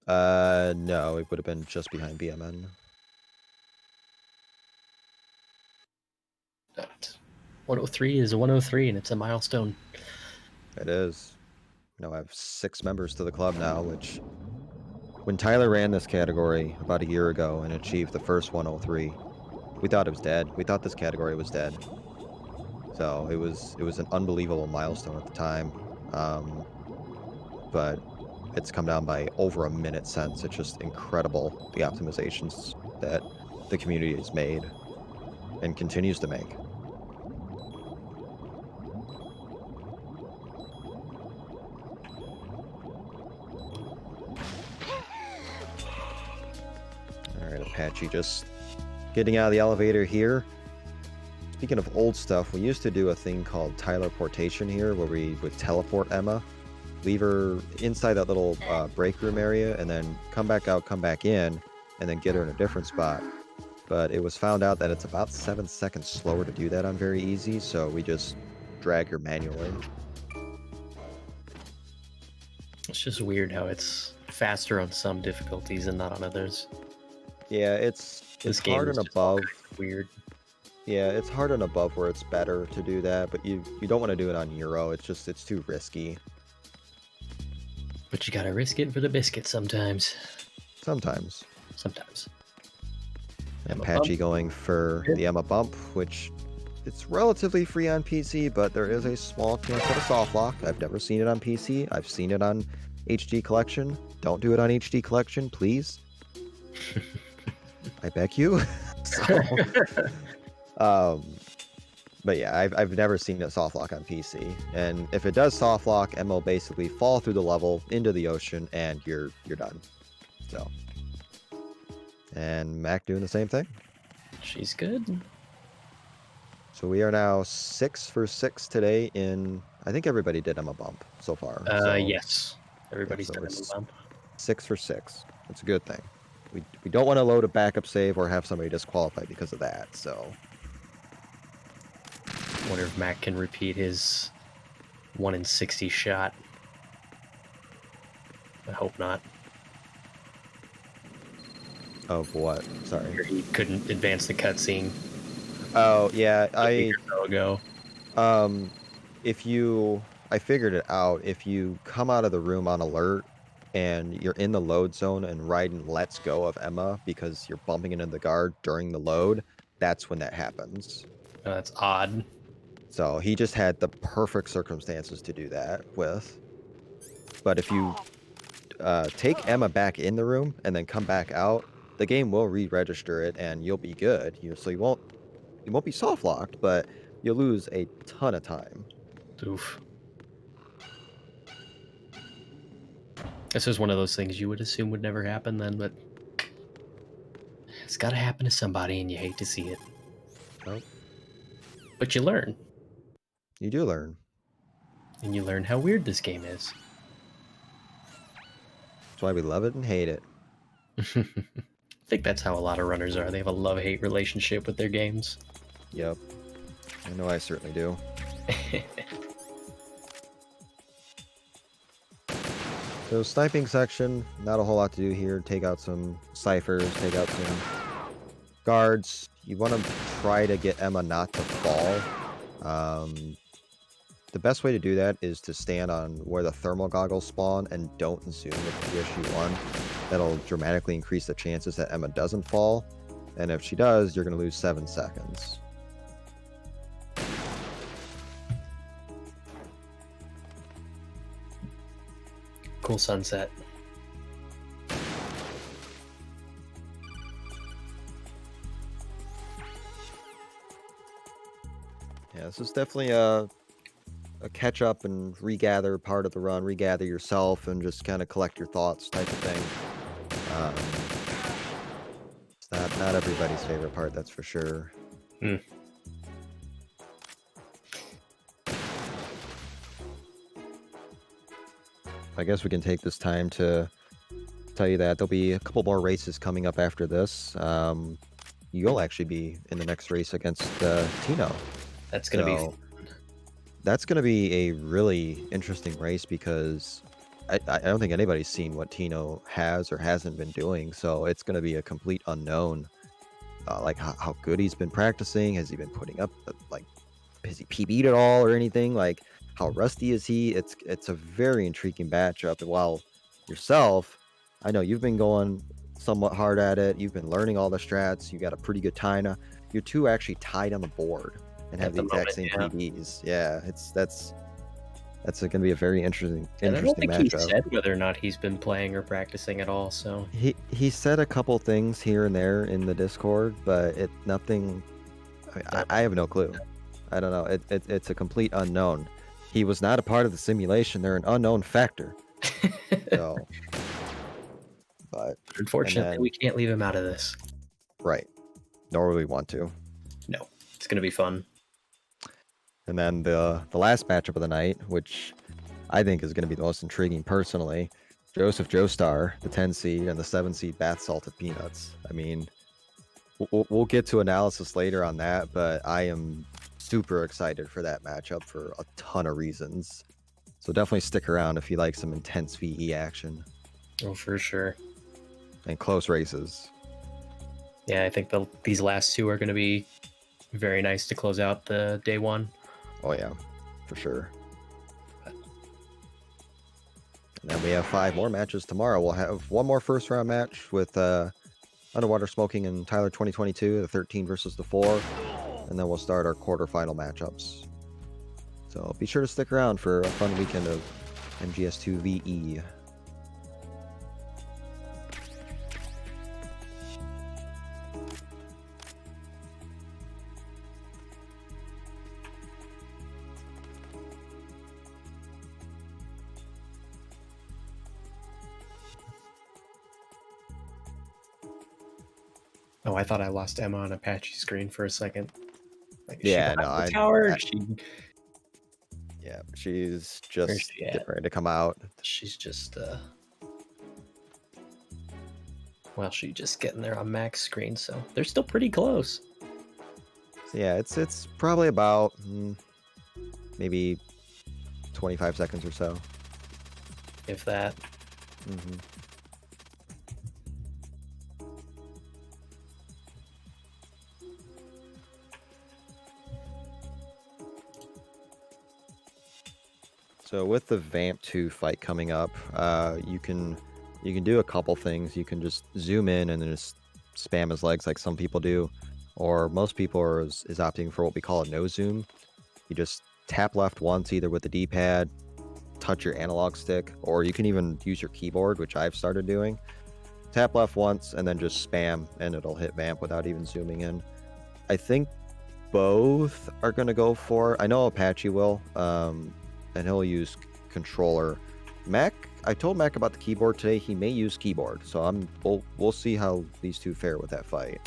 No, it would have been just behind BMN. But 103 is a 103, and it's a milestone. It is. You know, I have 6 members to the club now, which, when Tyler ran this category about a year ago and achieved the first 103, we thought it was dead. We thought this category was dead. So it was an unbelievable milestone at the time. But it's come down by over a minute since. It's just incredible, the optimizations that the community has made and continues to make. Alright, Apache just getting out of the elevator here. Speaking of old stuff, we used to do a thing called teleportation here, where we would teleport Emma, leave her inside that little break room area, and then come back out, come back in, and then get her in a different spot. But it was found out that it's about 7 seconds slower to do that on Very Easy, so we just drag her manually. It's just weird how it's faster on some difficulties and not on others. Yeah, it's hard and above. Weird. Yeah, it's hard and above where it's better to do that, but you don't want to do it on Euro. It's too risky. But you gotta risk it for the biscuit sometimes. Sometimes. Sometimes. Apache going for the Emma bump, which It's relatively free on PC, but there is a small chance of a soft lock. I've never seen it on PC. I've seen it on HD Collection. Don't do it on HD Collection, please. I beg you. So, but yeah, I've never seen a soft lock on PC. And if it does soft lock, Emma will basically fall through the level into the ocean, and you're done. So, and Mac doing the same thing. She's good. So we are now 6 for 6 today in, I think everybody did Emma bump so far. So Yes. Everybody's so done it's a bump. 6 for 6. That's a good thing. We don't want to load a backup save or have somebody disqualified because of that. So Wonder if Mac can repeat his 1 in 60 shot. I hope not. of what? Or Sorry. he couldn't advance the cutscene Oh yeah, a week or so ago. I figured it out. If you come out of the room on alert and you're in the load zone and Raiden lets go of Emma because you're bumping into the guard during the load, that's when that happens. That's odd. So he just had the perfect circumstances to do that with. But if you take Emma back in the room and then come back out, the game will re-register it and you'll be good. So you won't be soft locked, but you'll lose a ton of time. Oof. This is one of those things you would assume would never happen then, but it's got to happen to somebody and you hate to see it. Well, But you learn. you do learn. And you learn how weird this game is. That's why we love it and hate it. I think that's how a lot of runners are. They have a love-hate relationship with their games. Yep. I know I certainly do. So sniping section, not a whole lot to do here. Take out some ciphers, take out some guards. You want to try to get Emma not to fall. The best way to do that is to stand on where the thermal goggles spawn and don't zoom with PSU1. That'll dramatically increase the chances that Emma doesn't fall. And if she does, you're going to lose 7 seconds. Cool sunset. Yeah, this is definitely a catch up and regather part of the run, regather yourself, and just kind of collect your thoughts type of thing. It's not everybody's favorite part, that's for sure. I guess we can take this time to tell you that there'll be a couple more races coming up after this. You'll actually be in the next race against Tino. That's going to be... That's going to be a really interesting race because I don't think anybody's seen what Tino has or hasn't been doing. So it's going to be a complete unknown. Like how good he's been practicing. Has he been putting up, has he PB'd at all or anything? Like, how rusty is he? It's a very intriguing matchup. And while yourself, I know you've been going somewhat hard at it. You've been learning all the strats. You got a pretty good tie now. You're two actually tied on the board and have the exact same PBs. Yeah, that's going to be a very interesting I don't think matchup. he said whether or not he's been playing or practicing at all. So he said a couple things here and there in the Discord, but nothing. I have no clue. I don't know. It's a complete unknown. He was not a part of the simulation. They're an unknown factor. So, but unfortunately, we can't leave him out of this. Right. Nor would we want to. No, it's going to be fun. And then the last matchup of the night, which I think is going to be the most intriguing personally, Joseph Joestar, the 10 seed, and the 7 seed Bath Salted Peanuts. I mean, we'll get to analysis later on that, but I am super excited for that matchup for a ton of reasons. So definitely stick around if you like some intense VE action. Oh, for sure. And close races. Yeah, I think these last two are going to be very nice to close out the day one. Oh yeah, for sure. And then we have 5 more matches tomorrow. We'll have one more first round match with Underwater Smoking and Tyler 2022, the 13 versus the 4. and then we'll start our quarterfinal matchups. So be sure to stick around for a fun weekend of MGS2 VE. Oh, I thought I lost Emma on Apache screen for a second. Like, is Yeah, she no, behind the tower? yeah, she's Where's just she at? getting ready to come out. She's just well, she's just getting there on Mac's screen, so they're still pretty close. So yeah, it's probably about maybe 25 seconds or so. If that. Mm-hmm. So with the Vamp 2 fight coming up, you can do a couple things. You can just zoom in and then just spam his legs like some people do, or most people is opting for what we call a no zoom. You just tap left once, either with the D-pad, touch your analog stick, or you can even use your keyboard, which I've started doing. Tap left once and then just spam, and it'll hit Vamp without even zooming in. I think both are going to go for. I know Apache will, and he'll use controller. Mac, I told Mac about the keyboard today. He may use keyboard, so we'll see how these two fare with that fight.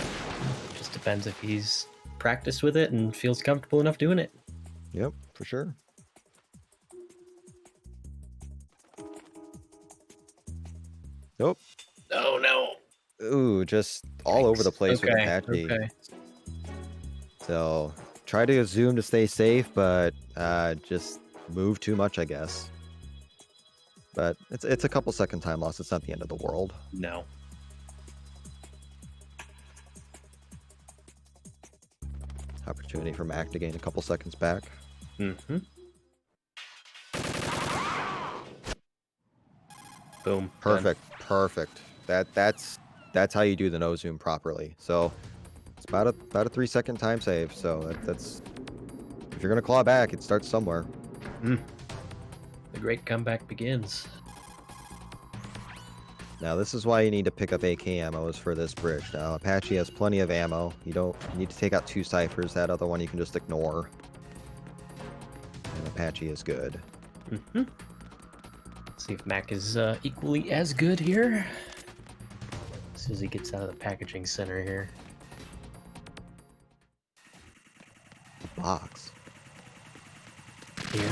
Just depends if he's practiced with it and feels comfortable enough doing it. Yep, for sure. Nope. Oh no. Ooh, just all over the place with Apache. Okay. So try to zoom to stay safe, but just move too much, I guess. But it's a couple second time loss. It's not the end of the world. No. Opportunity for Mac to gain a couple seconds back. Mm-hmm. Boom. Perfect. Done. Perfect. That's how you do the no zoom properly. So it's about a 3-second time save. So that's if you're gonna claw back, it starts somewhere. The great comeback begins. Now this is why you need to pick up AK ammos for this bridge. Now Apache has plenty of ammo. You need to take out 2 ciphers. That other one you can just ignore. And Apache is good. Mm-hmm. See if Mac is equally as good here. As soon as he gets out of the packaging center here. The box. Here.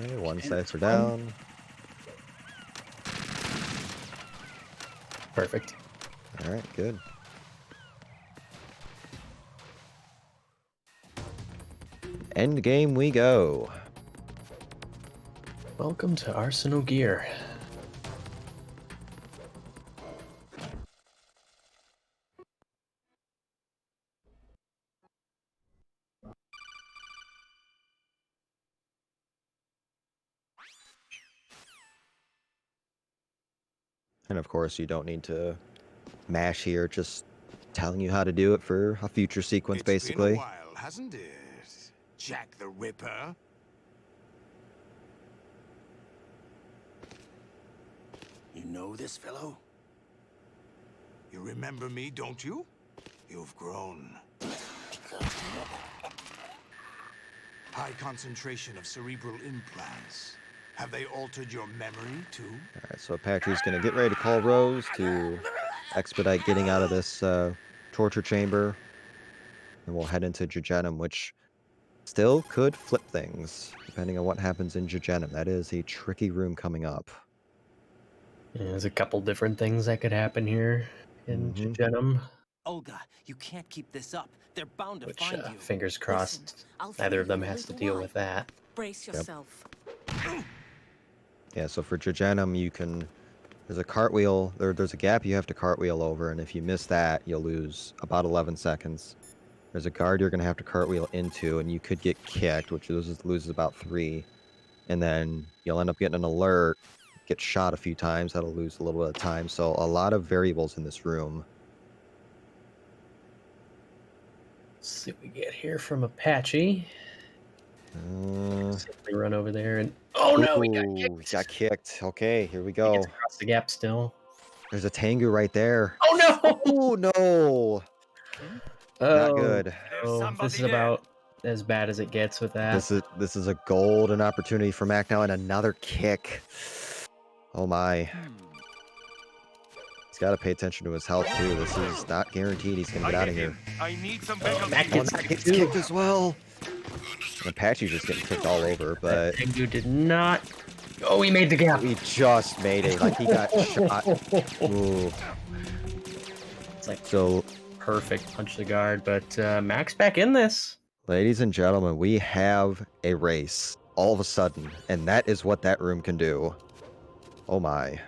Okay, 1 cipher down. Perfect. All right, good. End game we go. Welcome to Arsenal Gear. And of course, you don't need to mash here, just telling you how to do it for a future sequence, basically. It's been a while, hasn't it? Jack the Ripper? You know this fellow? You remember me, don't you? You've grown. High concentration of cerebral implants. Have they altered your memory, too? All right, so Apache's going to get ready to call Rose to expedite getting out of this torture chamber. And we'll head into Jugenum, which still could flip things, depending on what happens in Jugenum. That is a tricky room coming up. Yeah, there's a couple different things that could happen here in Jugenum. Olga, you can't keep this up. They're bound to find you. Fingers crossed, neither of them has to deal with that. Brace yourself. Yeah, so for Jugenum, there's a cartwheel, there's a gap you have to cartwheel over, and if you miss that, you'll lose about 11 seconds. There's a guard you're going to have to cartwheel into, and you could get kicked, which loses about 3. And then you'll end up getting an alert, get shot a few times, that'll lose a little bit of time. So a lot of variables in this room. see what we get here from Apache. Simply run over there and no, he got Ooh, kicked. got kicked. Okay, here we He go. gets across the gap still. There's a Tengu right there. Oh no! Oh no, not good. Oh, this is about as bad as it gets with that. This is a golden opportunity for Mac now, and another kick. Oh my. He's got to pay attention to his health too. This is not guaranteed he's gonna get out of here. I need some Mac Oh, gets Mac gets kicked too. kicked as well. And Apache's just getting kicked all over, but Tengu did not. Oh, he made the gap. he just made it. Like he got shot. Ooh. It's like So, perfect punch the guard, but Mac's back in this. ladies and gentlemen, we have a race all of a sudden, and that is what that room can do. Oh my.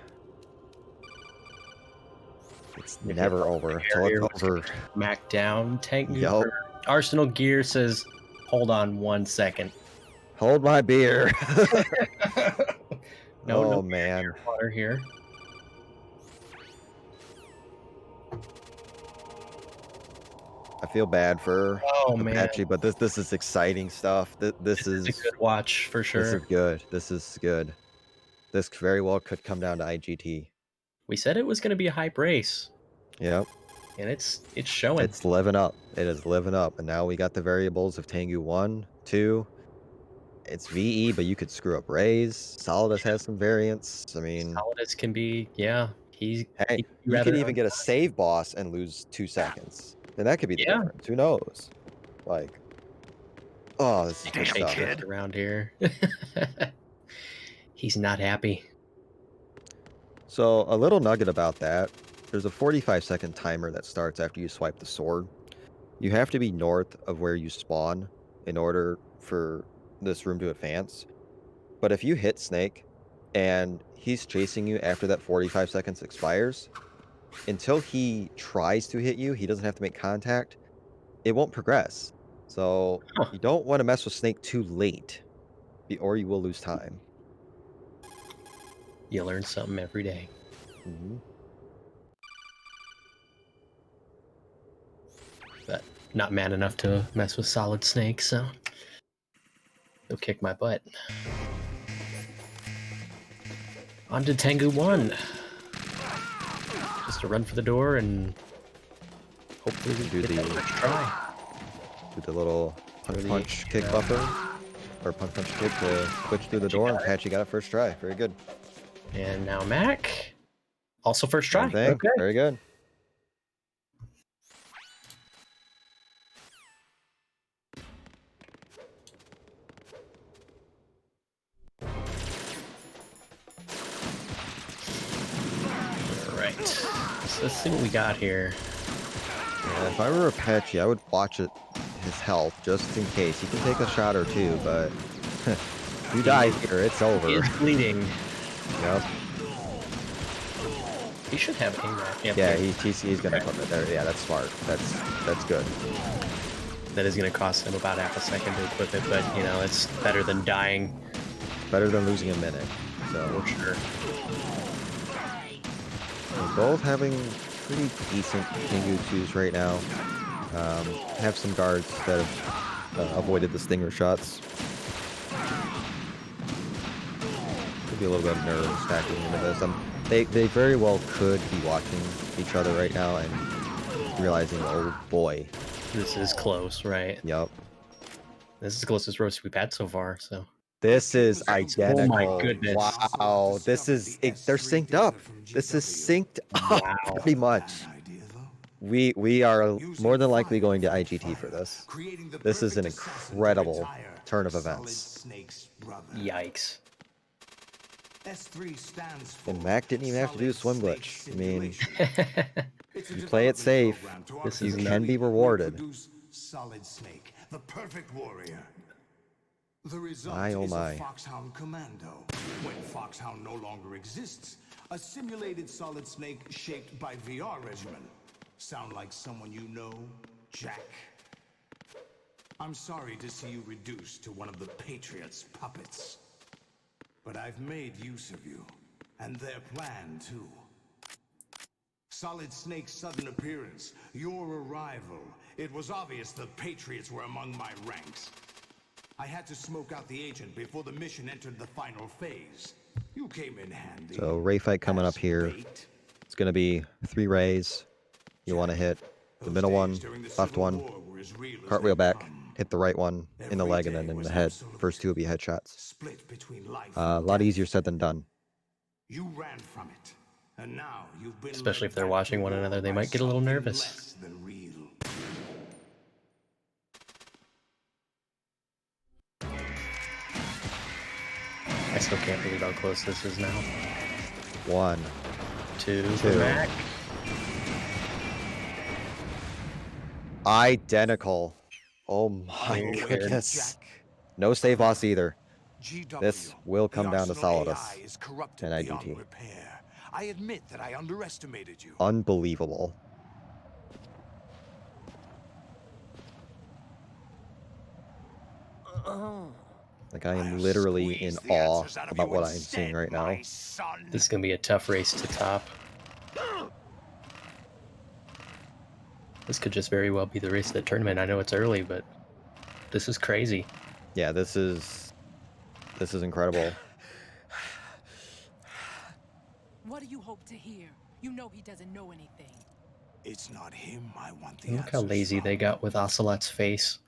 It's never over until it's over. Mac down. Tengu. Yup. Arsenal Gear says, "Hold on 1 second." Hold my beer. No, oh man. water here. I feel bad for Oh man, Apache, but this is exciting stuff. This is it's a good watch for sure. This is good. This is good. This very well could come down to IGT. We said it was going to be a hype race, Yep. and it's showing. It's living up. It is living up. And now we got the variables of Tengu 1, 2. It's VE, but you could screw up Rays. Solidus has some variants. I mean, Solidus can be, yeah. hey, you could even get a save boss and lose 2 seconds. And that could be the difference. Who knows? Like, oh, this is good stuff. Around here. He's not happy. So, a little nugget about that. There's a 45-second timer that starts after you swipe the sword. You have to be north of where you spawn in order for this room to advance. But if you hit Snake and he's chasing you after that 45 seconds expires, until he tries to hit you, he doesn't have to make contact, it won't progress. So you don't want to mess with Snake too late, or you will lose time. You learn something every day. Mm-hmm. But not man enough to mess with Solid Snake, so he'll kick my butt. On to Tengu 1. Just a run for the door and hopefully we do get that first try. Do the little punch kick buffer, or punch kick to switch through the door, and Apache got it first try. Very good. And now Mac, also first try. Okay, very good. Alright, so let's see what we got here. Yeah, if I were Apache, I would watch his health just in case. He can take a shot or two, but if you die here, it's over. He is bleeding. Yep. He should have a wrap. Yeah, he's gonna put it there. Yeah, that's smart. That's good. That is gonna cost him about half a second to equip it, but you know, it's better than dying. Better than losing a minute. So For sure. We're both having pretty decent Tengu 2s right now. Have some guards that have avoided the stinger shots. Could be a little bit of nerve stacking into this. They very well could be watching each other right now and realizing, oh boy. This is close, right? Yep. This is the closest roast we've had so far, so. This is identical. Oh my goodness. Wow. This is, they're synced up. This is synced up pretty much. We are more than likely going to IGT for this. This is an incredible turn of events. Yikes. And Mac didn't even have to do a swim glitch. I mean, you play it safe, you can be rewarded. Solid Snake, the perfect warrior. The result oh is my. a Foxhound Commando. When Foxhound no longer exists, a simulated Solid Snake shaped by VR regimen. Sound like someone you know, Jack? I'm sorry to see you reduced to one of the Patriots' puppets. But I've made use of you, and their plan too. Solid Snake's sudden appearance, your arrival. It was obvious the Patriots were among my ranks. I had to smoke out the agent before the mission entered the final phase. You came in handy. So Ray fight coming up as here. bait. It's going to be 3 Rays. You want to hit the Those middle days one, during the left Civil one, War were as real as cartwheel they back, come. hit the right one in the Every leg and then day in was the head. absolutely First 2 will be headshots. split between life A and lot death. easier said than done. You ran from it, and now you've been Especially led if they're back watching to one war another, they by might get a little something nervous. less than real. I still can't believe how close this is now. 1. 2 Two. for Mac. Identical. Oh my Weird. goodness. No save loss either. GW, This will come the down to Arsenal Solidus AI is corrupted and beyond IGT. repair. I admit that I underestimated you. Unbelievable. Like I am I'll literally in squeeze the awe answers out of about you what I'm instead, seeing right now. my son. This is going to be a tough race to top. This could just very well be the race of the tournament. I know it's early, but this is crazy. Yeah, this is incredible. What do you hope to hear? You know he doesn't know anything. It's not him I want the And look how answers lazy from. they got with Ocelot's face.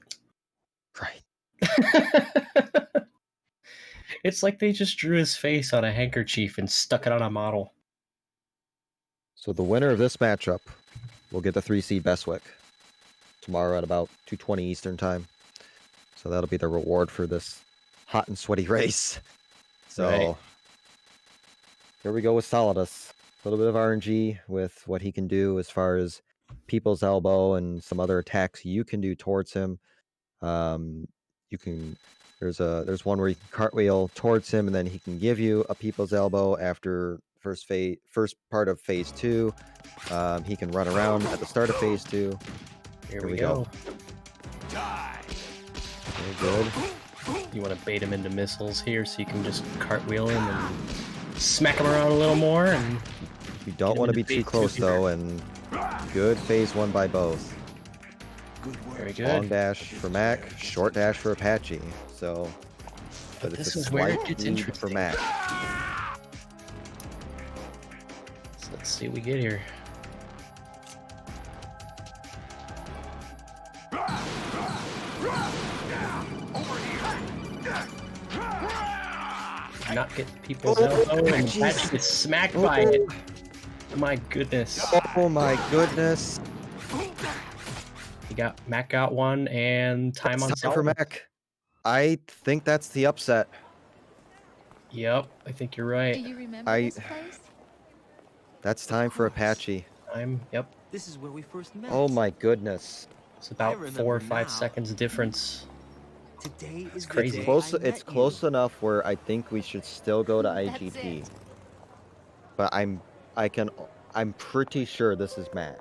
Right. It's like they just drew his face on a handkerchief and stuck it on a model. So the winner of this matchup will get the 3 seed Bestwick tomorrow at about 2:20 Eastern time. So that'll be the reward for this hot and sweaty race. So Right. here we go with Solidus. A little bit of RNG with what he can do as far as people's elbow and some other attacks you can do towards him. You can there's one where you can cartwheel towards him and then he can give you a people's elbow after first part of phase 2. He can run around at the start of phase 2. Here we go. Die. Very good. You want to bait him into missiles here so you can just cartwheel him and smack him around a little more. And You don't Get him want to be into too phase 2 close here. though, and good phase 1 by both. Good work. very Long good. dash for Mac, short dash for Apache. So, but it's This a is where it slight gets lead for interesting. Mac. So let's see what we get here. Not get people's elbow and jeez. Patch gets smacked by it. My goodness. Oh my goodness! Mac got one and time on It's time for Solid. Mac. I think that's the upset. Yep, I think you're Do right. you remember I- this place? That's time for Apache. Yep. This is where we first met. Oh my goodness! It's about I 4 or remember 5 now. seconds difference. Today is the crazy. day Close. I It's met close you. enough where I think we should still go to That's IGT. it. But I'm pretty sure this is Mac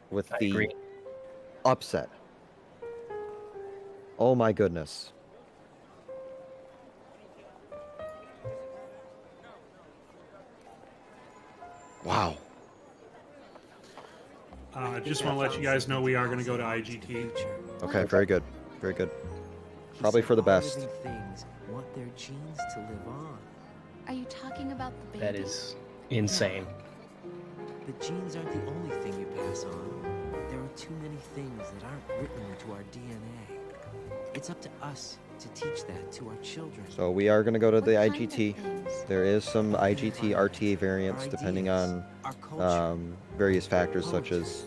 with I the agree. upset. Oh my goodness. Wow. Just want to let you guys know we are going to go to IGT. Okay, very good. Very good. He Probably said for the all best. living things want their genes to live on. Are you talking about the baby? That is insane. The genes aren't the only thing you pass on. There are too many things that aren't written into our DNA. It's up to us to teach that to our children. So we are going to go to What the kind of IGT. things? There is some IGT RTA variants Our depending ideas, on our culture, various factors such as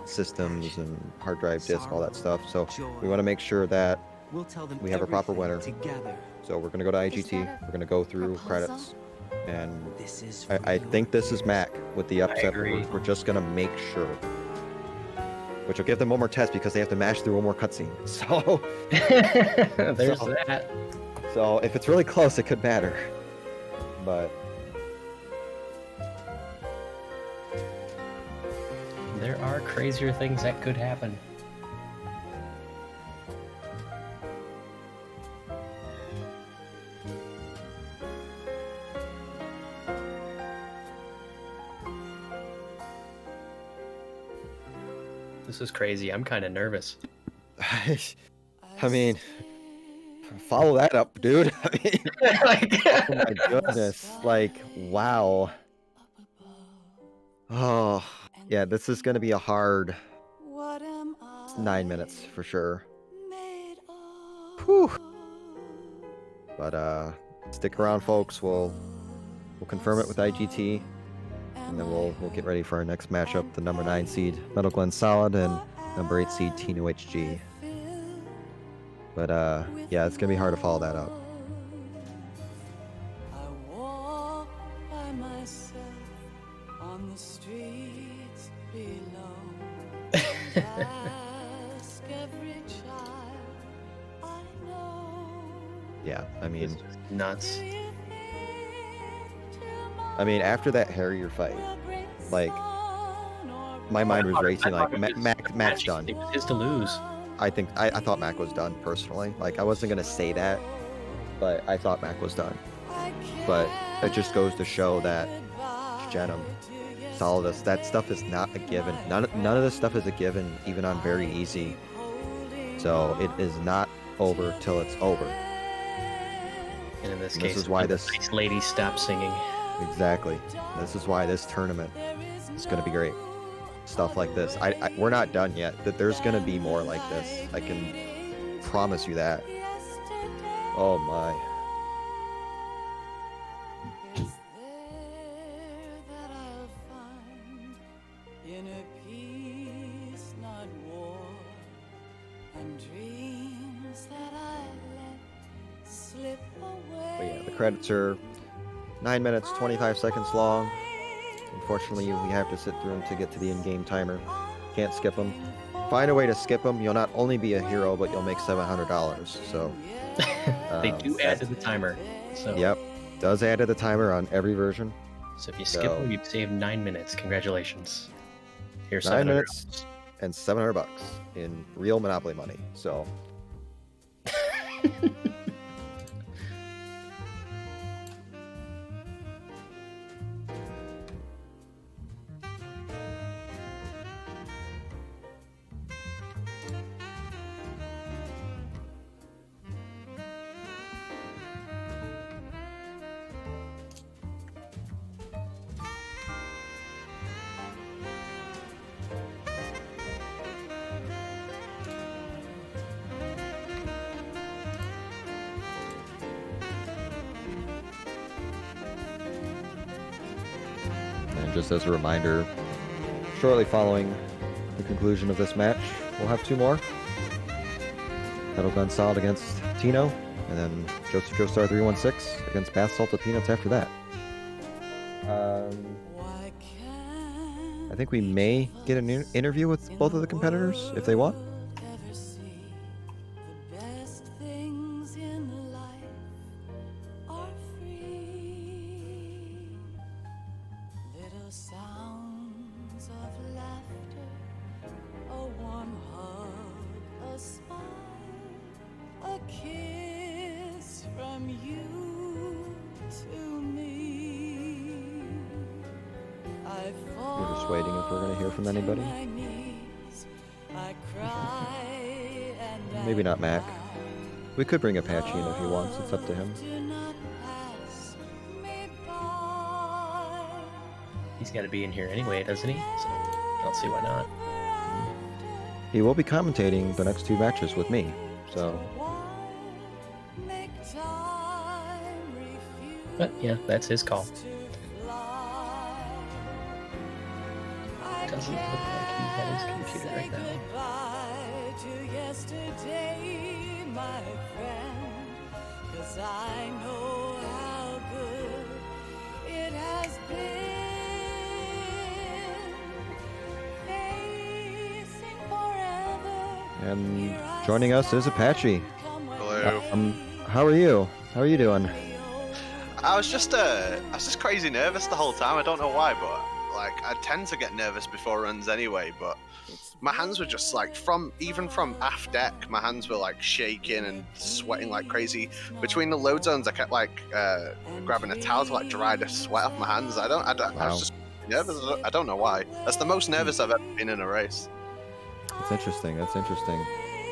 systems and hard drive disk, all that stuff. So we want to make sure that we'll tell them we have a proper everything winner. together. so we're going to go to Is IGT. that a We're going to go through proposal? credits. And This is for I your think this is ears. Mac with the upset. But agree. we're just going to make sure. Which will give them one more test because they have to mash through one more cutscene. So, There's So- that. so if it's really close, it could matter. But There are crazier things that could happen. This is crazy. I'm kind of nervous. I mean, follow that up, dude. I mean, oh my goodness. Like, wow. Oh, yeah, this is going to be a hard 9 minutes for sure. Whew. But stick around, folks. We'll confirm it with IGT, and then we'll get ready for our next matchup: the number 9 seed Metal Glen Solid and number 8 seed Tino HG. But yeah, it's gonna be hard to follow that up. I walk by myself on the streets below. Ask every child I know. Yeah, I mean, Nuts. I mean, after that Harrier fight, like, my mind was racing. Like, Mack's done. It was his to lose. I thought Mack was done personally. Like, I wasn't gonna say that, but I thought Mack was done. But it just goes to show that Jenum, Solidus, that stuff is not a given. None of this stuff is a given, even on very easy. So it is not over till it's over. And in this And case, this is why this nice lady stopped singing. exactly. This is why this tournament is gonna be great. Stuff like this. We're not done yet. That there's gonna be more like this. I can promise you that. Oh my. Is there that I'll find in a peace not war, and dreams that I let slip away? But yeah, the credits are 9 minutes 25 seconds long. Unfortunately, we have to sit through them to get to the in-game timer. Can't skip them. Find a way to skip them. You'll not only be a hero, but you'll make $700. So They do add to the timer. So yep, does add to the timer on every version. So if you skip So- them, you've saved 9 minutes. Congratulations. Here's 9 $700. minutes and $700 in real Monopoly money. So and just as a reminder, shortly following the conclusion of this match, we'll have 2 more. Metal Gun Solid against Tino, and then Joseph Joestar 316 against Bath Salted Peanuts after that. Why can't I think we may get an interview with both of the competitors if they want. ever see the best things in life are free? Little sounds of laughter, a warm hug, a smile, a kiss from you to me. We're just waiting if we're going to hear from anybody. Maybe not Mac. We could bring Apache in if he wants. It's up to him. He's got to be in here anyway, doesn't he? So I don't see why not. He will be commentating the next 2 matches with me. So But yeah, that's his call. Doesn't look like he had his computer right now. To yesterday, my friend, 'cause I know how good it has been. Facing forever. and joining us is Apache. Hello. How are you? How are you doing? I was just crazy nervous the whole time. I don't know why, but like I tend to get nervous before runs anyway. But my hands were just like even from aft deck, my hands were like shaking and sweating like crazy. Between the load zones, I kept like grabbing a towel to like dry the sweat off my hands. I was just nervous. I don't know why. That's the most nervous I've ever been in a race. That's interesting. That's interesting.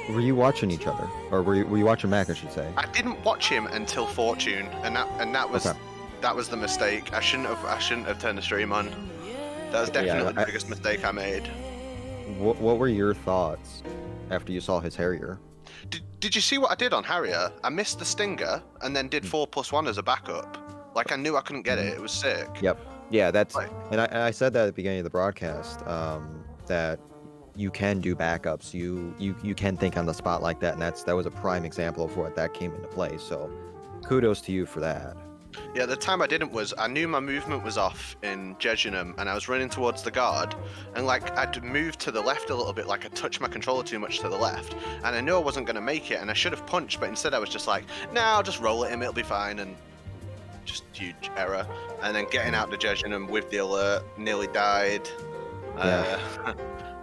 Were you watching each other, or were you watching Mac? I should say. I didn't watch him until Fortune, and that was Okay. that was the mistake. I shouldn't have turned the stream on. That was definitely the biggest mistake I made. What were your thoughts after you saw his Harrier? Did you see what I did on Harrier? I missed the Stinger and then did 4+1 as a backup. Like I knew I couldn't get it. It was sick. Yep. Yeah, that's Like, and I said that at the beginning of the broadcast, that you can do backups. You can think on the spot like that, and that was a prime example of what that came into play. So kudos to you for that. yeah, the time I didn't was I knew my movement was off in Jejunum and I was running towards the guard, and like I'd moved to the left a little bit, like I touched my controller too much to the left, and I knew I wasn't going to make it, and I should have punched, but instead I was just like, nah, I'll just roll at him, it'll be fine, and just huge error. And then getting out to Jejunum with the alert, nearly died.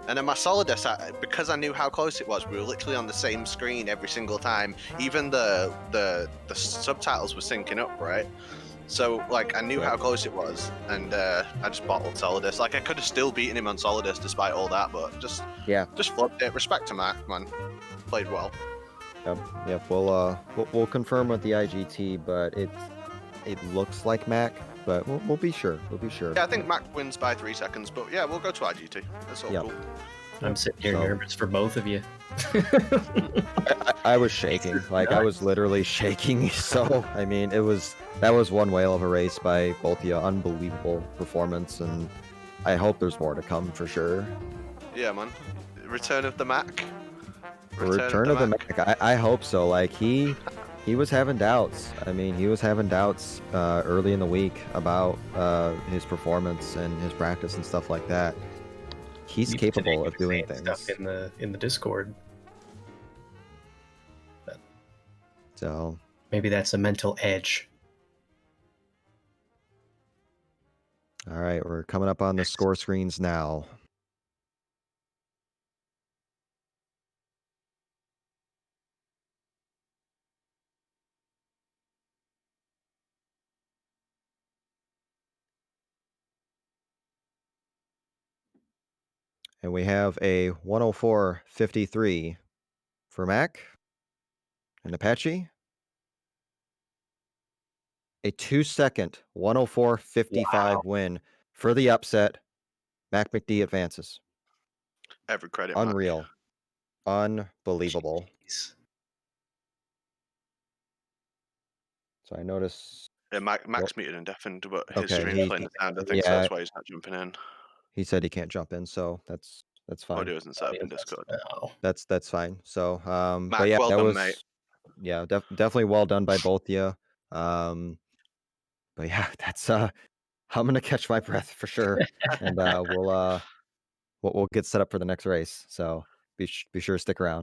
And then my Solidus, because I knew how close it was, we were literally on the same screen every single time. Even the subtitles were syncing up, right? So like I knew how close it was, and I just bottled Solidus. Like I could have still beaten him on Solidus despite all that, but just flipped it. Respect to Mac, man. Played well. Yep. We'll confirm with the IGT, but it looks like Mac. But we'll be sure. We'll be sure. Yeah, I think Mac wins by 3 seconds, but yeah, we'll go to IGT. That's all cool. I'm sitting here nervous for both of you. I was shaking. Like I was literally shaking. So I mean, that was one whale of a race by both of you. Unbelievable performance, and I hope there's more to come for sure. Yeah, man. Return of the Mac. Return of the Mac. I hope so. Like he was having doubts. I mean, he was having doubts early in the week about his performance and his practice and stuff like that. He's capable of doing things. Stuff in the Discord. So maybe that's a mental edge. All right, we're coming up on the score screens now. And we have a 104.53 for Mac and Apache. A 2-second 104.55 win for the upset. MackMcD advances. Every credit. Unreal. Mac. Unbelievable. Jeez. So I notice. Yeah, Mac's muted and deafened, but his stream's playing the sound. I think so that's why he's not jumping in. He said he can't jump in, so that's fine. Audio isn't set up in Discord. No. That's fine. So Mac, but yeah, well that done, was mate. Yeah, definitely well done by both of you. But yeah, that's I'm gonna catch my breath for sure, and we'll get set up for the next race. So be sure to stick around.